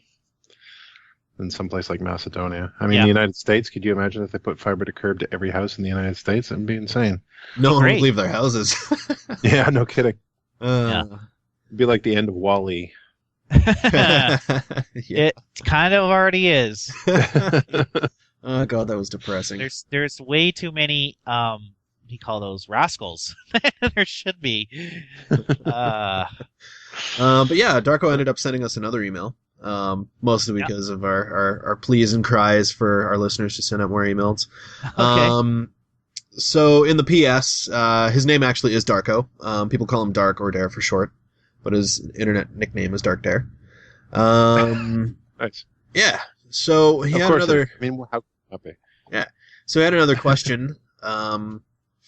someplace like Macedonia. I mean, the United States, could you imagine if they put fiber to curb to every house in the United States? That would be insane. No one would leave their houses. Yeah, no kidding. It'd be like the end of Wall-E. It kind of already is. Oh God, that was depressing. There's way too many what do you call those, rascals? There should be. But yeah, Darko ended up sending us another email. Mostly because of our pleas and cries for our listeners to send out more emails. Okay. So in the PS, his name actually is Darko. People call him Dark or Dare for short, but his internet nickname is Dark Dare. Nice. Yeah. So he had another. I mean, how could it be? Yeah. So he had another question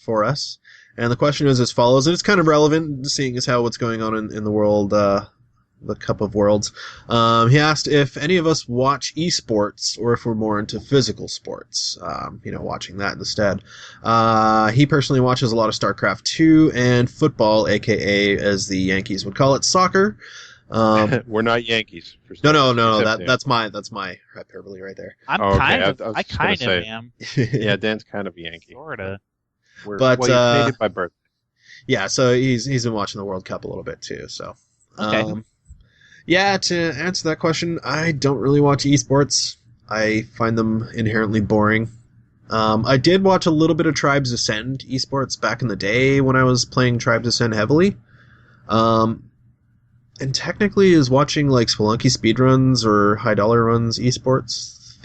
for us, and the question is as follows, and it's kind of relevant, seeing as how what's going on in the world, the Cup of Worlds. He asked if any of us watch esports or if we're more into physical sports, watching that instead. He personally watches a lot of StarCraft 2 and football, aka, as the Yankees would call it, soccer. We're not Yankees. No. That's my hyperbole right there. I kind of am. Yeah, Dan's kind of a Yankee. Sorta. He's Canadian by birth. Yeah, so he's been watching the World Cup a little bit too. So, okay. Yeah, to answer that question, I don't really watch esports. I find them inherently boring. I did watch a little bit of Tribes Ascend esports back in the day when I was playing Tribes Ascend heavily. And technically, is watching like Spelunky speedruns or high dollar runs esports?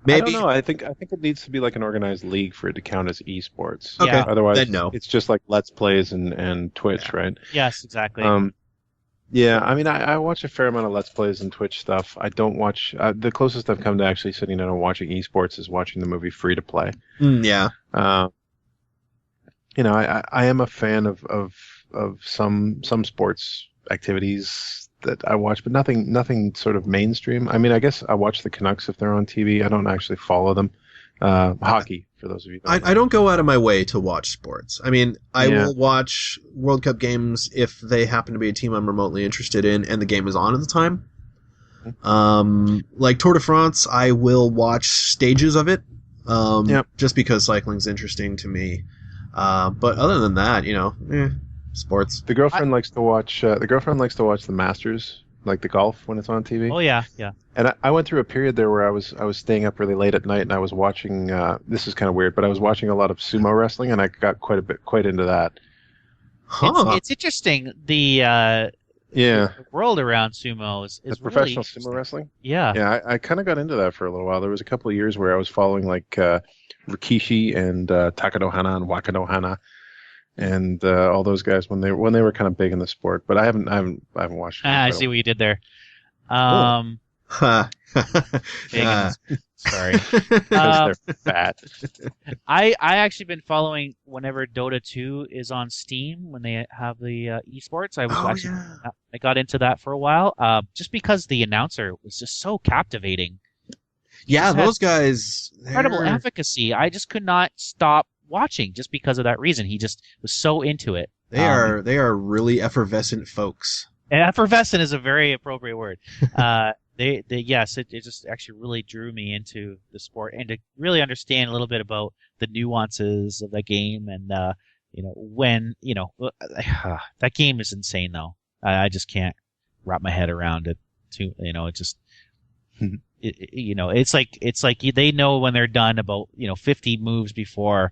Maybe. I don't know. I think it needs to be like an organized league for it to count as esports. Okay. Otherwise, then no. It's just like Let's Plays and Twitch, right? Yes, exactly. Yeah, I mean, I watch a fair amount of Let's Plays and Twitch stuff. I don't watch... the closest I've come to actually sitting down and watching esports is watching the movie Free to Play. Yeah. I am a fan of some sports activities that I watch, but nothing sort of mainstream. I mean, I guess I watch the Canucks if they're on TV. I don't actually follow them. Hockey, for those of you. I don't go out of my way to watch sports. I mean, I Yeah. will watch World Cup games if they happen to be a team I'm remotely interested in and the game is on at the time. Like Tour de France, I will watch stages of it, just because cycling's interesting to me. But other than that, sports. The girlfriend likes to watch. The girlfriend likes to watch the Masters, like the golf when it's on TV. Oh yeah. And I went through a period there where I was staying up really late at night and I was watching. This is kind of weird, but I was watching a lot of sumo wrestling and I got quite into that. Huh. It's interesting. The world around sumo is The really professional interesting. sumo wrestling. Yeah. Yeah, I kind of got into that for a little while. There was a couple of years where I was following like Rikishi and Takadohana and Wakadohana and all those guys when they were kind of big in the sport. But I haven't watched. I see what you did there. Huh. Big in the- sorry. because they're fat. I actually been following whenever Dota 2 is on Steam when they have the esports. I got into that for a while, just because the announcer was just so captivating. Yeah, Just had those guys. Incredible they're- efficacy. I just could not stop watching just because of that reason. He just was so into it. They are really effervescent folks. And effervescent is a very appropriate word. Yes, it just actually really drew me into the sport and to really understand a little bit about the nuances of the game and that game is insane though. I just can't wrap my head around it. It's like they know when they're done about 50 moves before,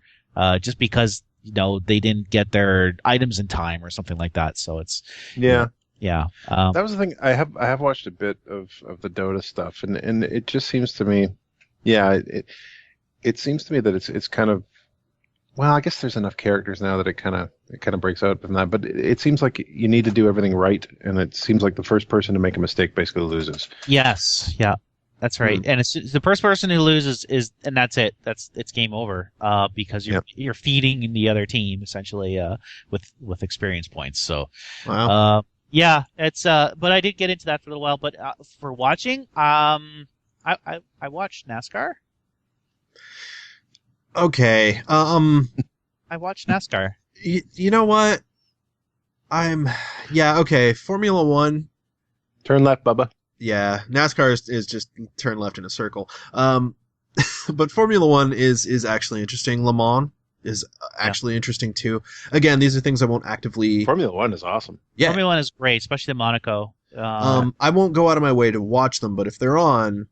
just because they didn't get their items in time or something like that. So it's Yeah. yeah. That was the thing. I have watched a bit of the Dota stuff, and it just seems to me, it seems to me that it's kind of, well, I guess there's enough characters now that it kind of breaks out from that. But it seems like you need to do everything right, and it seems like the first person to make a mistake basically loses. Yes. Yeah. That's right. And it's the first person who loses and that's it. It's game over. Because you're feeding the other team essentially with experience points. So. Wow. Yeah, it's but I did get into that for a little while. But for watching, I watched NASCAR. Okay. I watched NASCAR. You know what? Okay. Formula One. Turn left, Bubba. Yeah, NASCAR is just turn left in a circle. But Formula One is actually interesting. Le Mans is actually interesting too. Again, these are things I won't actively. Formula One is awesome. Yeah. Formula One is great, especially in Monaco. I won't go out of my way to watch them, but if they're on,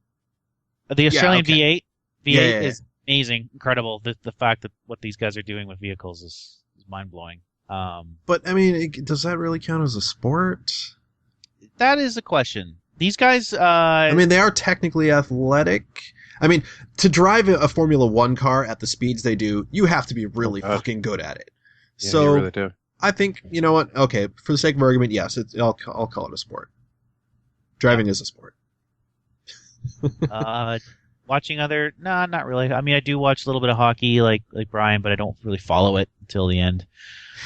the Australian okay. V8 is amazing, incredible. The fact that what these guys are doing with vehicles is mind blowing. But I mean, does that really count as a sport? That is a question. These guys. I mean, they are technically athletic. I mean, to drive a Formula One car at the speeds they do, you have to be really fucking good at it. Yeah, So you really do. I think, you know what? Okay, for the sake of argument, yes, I'll call it a sport. Driving is a sport. Watching other, not really. I mean, I do watch a little bit of hockey, like Brian, but I don't really follow it until the end.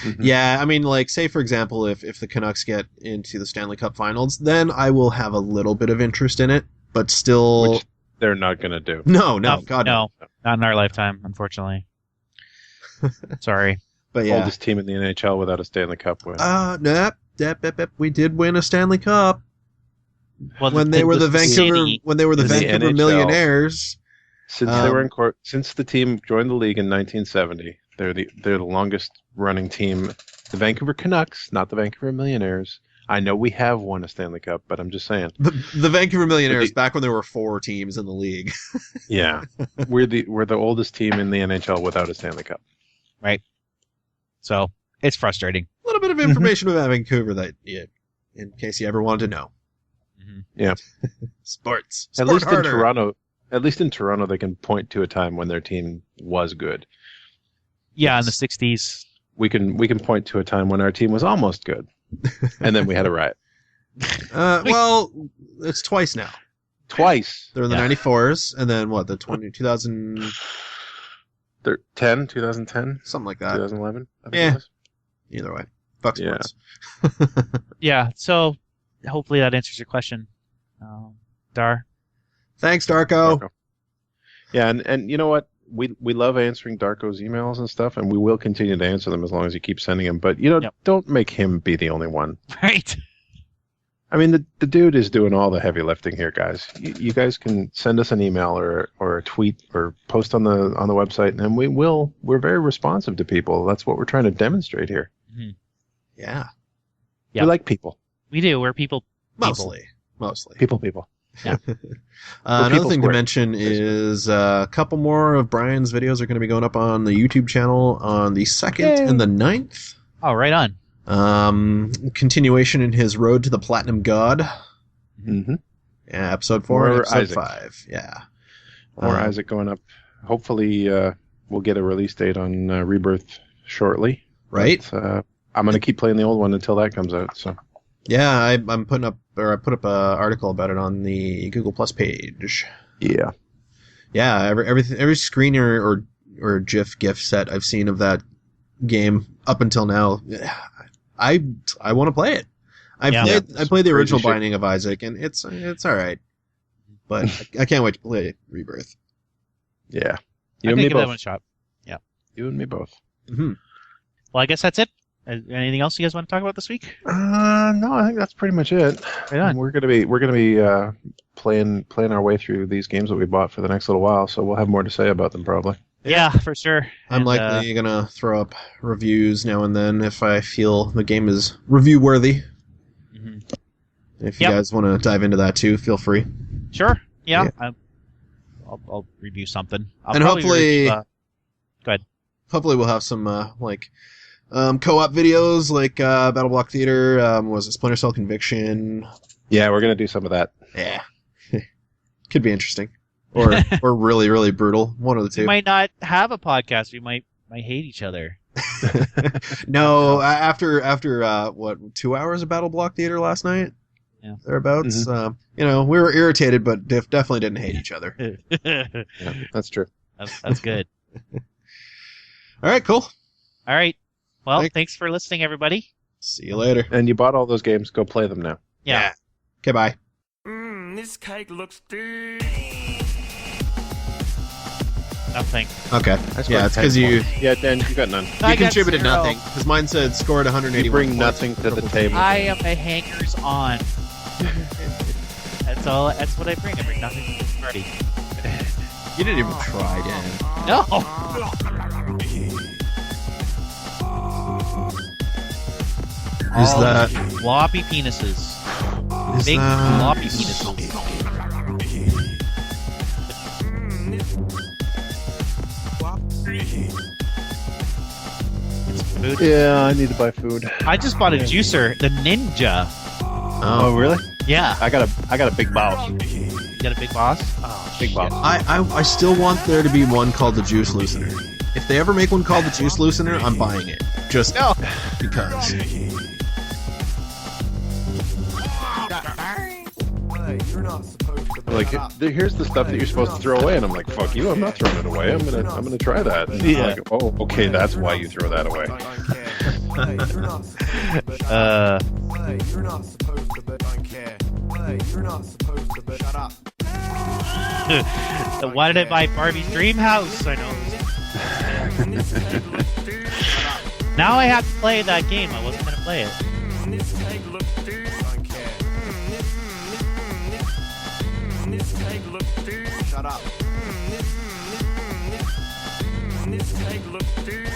Mm-hmm. Yeah, I mean, like, say for example, if the Canucks get into the Stanley Cup Finals, then I will have a little bit of interest in it, but still. Which they're not going to do. No, God, no, not in our lifetime, unfortunately. Sorry. But yeah. Oldest team in the NHL without a Stanley Cup win. We did win a Stanley Cup Well, when they were the Vancouver NHL. Millionaires. Since they were in court, since the team joined the league in 1970, they're the longest running team. The Vancouver Canucks, not the Vancouver Millionaires. I know we have won a Stanley Cup, but I'm just saying. The Vancouver Millionaires, back when there were 4 teams in the league. Yeah, we're the oldest team in the NHL without a Stanley Cup. Right. So it's frustrating. A little bit of information about Vancouver in case you ever wanted to know. Mm-hmm. Yeah. Sports. At least in Toronto, they can point to a time when their team was good. Yeah, in the 60s. We can point to a time when our team was almost good, and then we had a riot. Well, it's twice now. Twice. They're in the 94s, and then what, the 2010? 2010? Something like that. 2011? I think Yeah. it was. Either way. Fuck Yeah. sports. Yeah, so hopefully that answers your question, Dar. Thanks, Darko. Darko. Yeah, and you know what? We love answering Darko's emails and stuff, and we will continue to answer them as long as you keep sending them. But Yep. don't make him be the only one. Right. I mean, the dude is doing all the heavy lifting here, guys. You guys can send us an email or a tweet or post on the website, and we're very responsive to people. That's what we're trying to demonstrate here. Mm-hmm. Yeah. Yep. We like people. We do. We're people. Mostly. People. Another people thing to squared, mention is a couple more of Brian's videos are going to be going up on the YouTube channel on the 2nd and the 9th. Oh, right on. Continuation in his road to the Platinum God. Mm-hmm. Yeah, episode 4 and More episode Isaac. 5. Yeah. More Isaac going up. Hopefully, we'll get a release date on Rebirth shortly. Right? But, I'm going to keep playing the old one until that comes out. So. Yeah, I put up an article about it on the Google Plus page. Yeah. Yeah, every screener or GIF set I've seen of that game up until now, I want to play it. I played the original Binding of Isaac, and it's all right, but I can't wait to play Rebirth. Yeah, I can give that one a shot. Yeah, you and me both. Mm-hmm. Well, I guess that's it. Anything else you guys want to talk about this week? No, I think that's pretty much it. Right on. We're gonna be playing our way through these games that we bought for the next little while, so we'll have more to say about them probably. Yeah, for sure. I'm likely gonna throw up reviews now and then if I feel the game is review worthy. Mm-hmm. If you guys want to dive into that too, feel free. Sure. Yeah. I'll review something. And hopefully, go ahead. Hopefully, we'll have some co-op videos like Battle Block Theater. Was it Splinter Cell Conviction? Yeah, we're gonna do some of that. Yeah, could be interesting, or really really brutal. One of the two. We might not have a podcast. We might hate each other. No, after 2 hours of Battle Block Theater last night. Yeah. Thereabouts. Mm-hmm. We were irritated, but definitely didn't hate each other. Yeah, that's true. That's good. All right, cool. All right. Well, thanks for listening, everybody. See you later. And you bought all those games. Go play them now. Yeah. Okay, bye. This cake looks good. Nothing. Okay. Yeah, it's because you Yeah, Dan, you got none. I got contributed 0. nothing. Because mine said scored 181. You bring points. nothing to the table. I am a hangers on. That's all. That's what I bring. I bring nothing to this party. You didn't even try, Dan. No. Is All that floppy penises? is Big that floppy penises. It's food. Yeah, I need to buy food. I just bought a juicer, the Ninja. Oh, really? Yeah. I got a big boss. You got a big boss? Oh, Big boss. I still want there to be one called the Juice Loosener. If they ever make one called the Juice Loosener, I'm buying it. Just because. Like, here's the stuff that you're supposed to throw away, and I'm like, fuck you, I'm not throwing it away. I'm gonna try that. And Yeah. like, oh, okay, that's why you throw that away. You're not supposed to, but don't care. You're not supposed to, but shut up. Why did I buy Barbie's Dream House? I know. Now I have to play that game. I wasn't gonna play it. This cake looks good. Don't care. This cake looks good. Shut up. This cake looks good.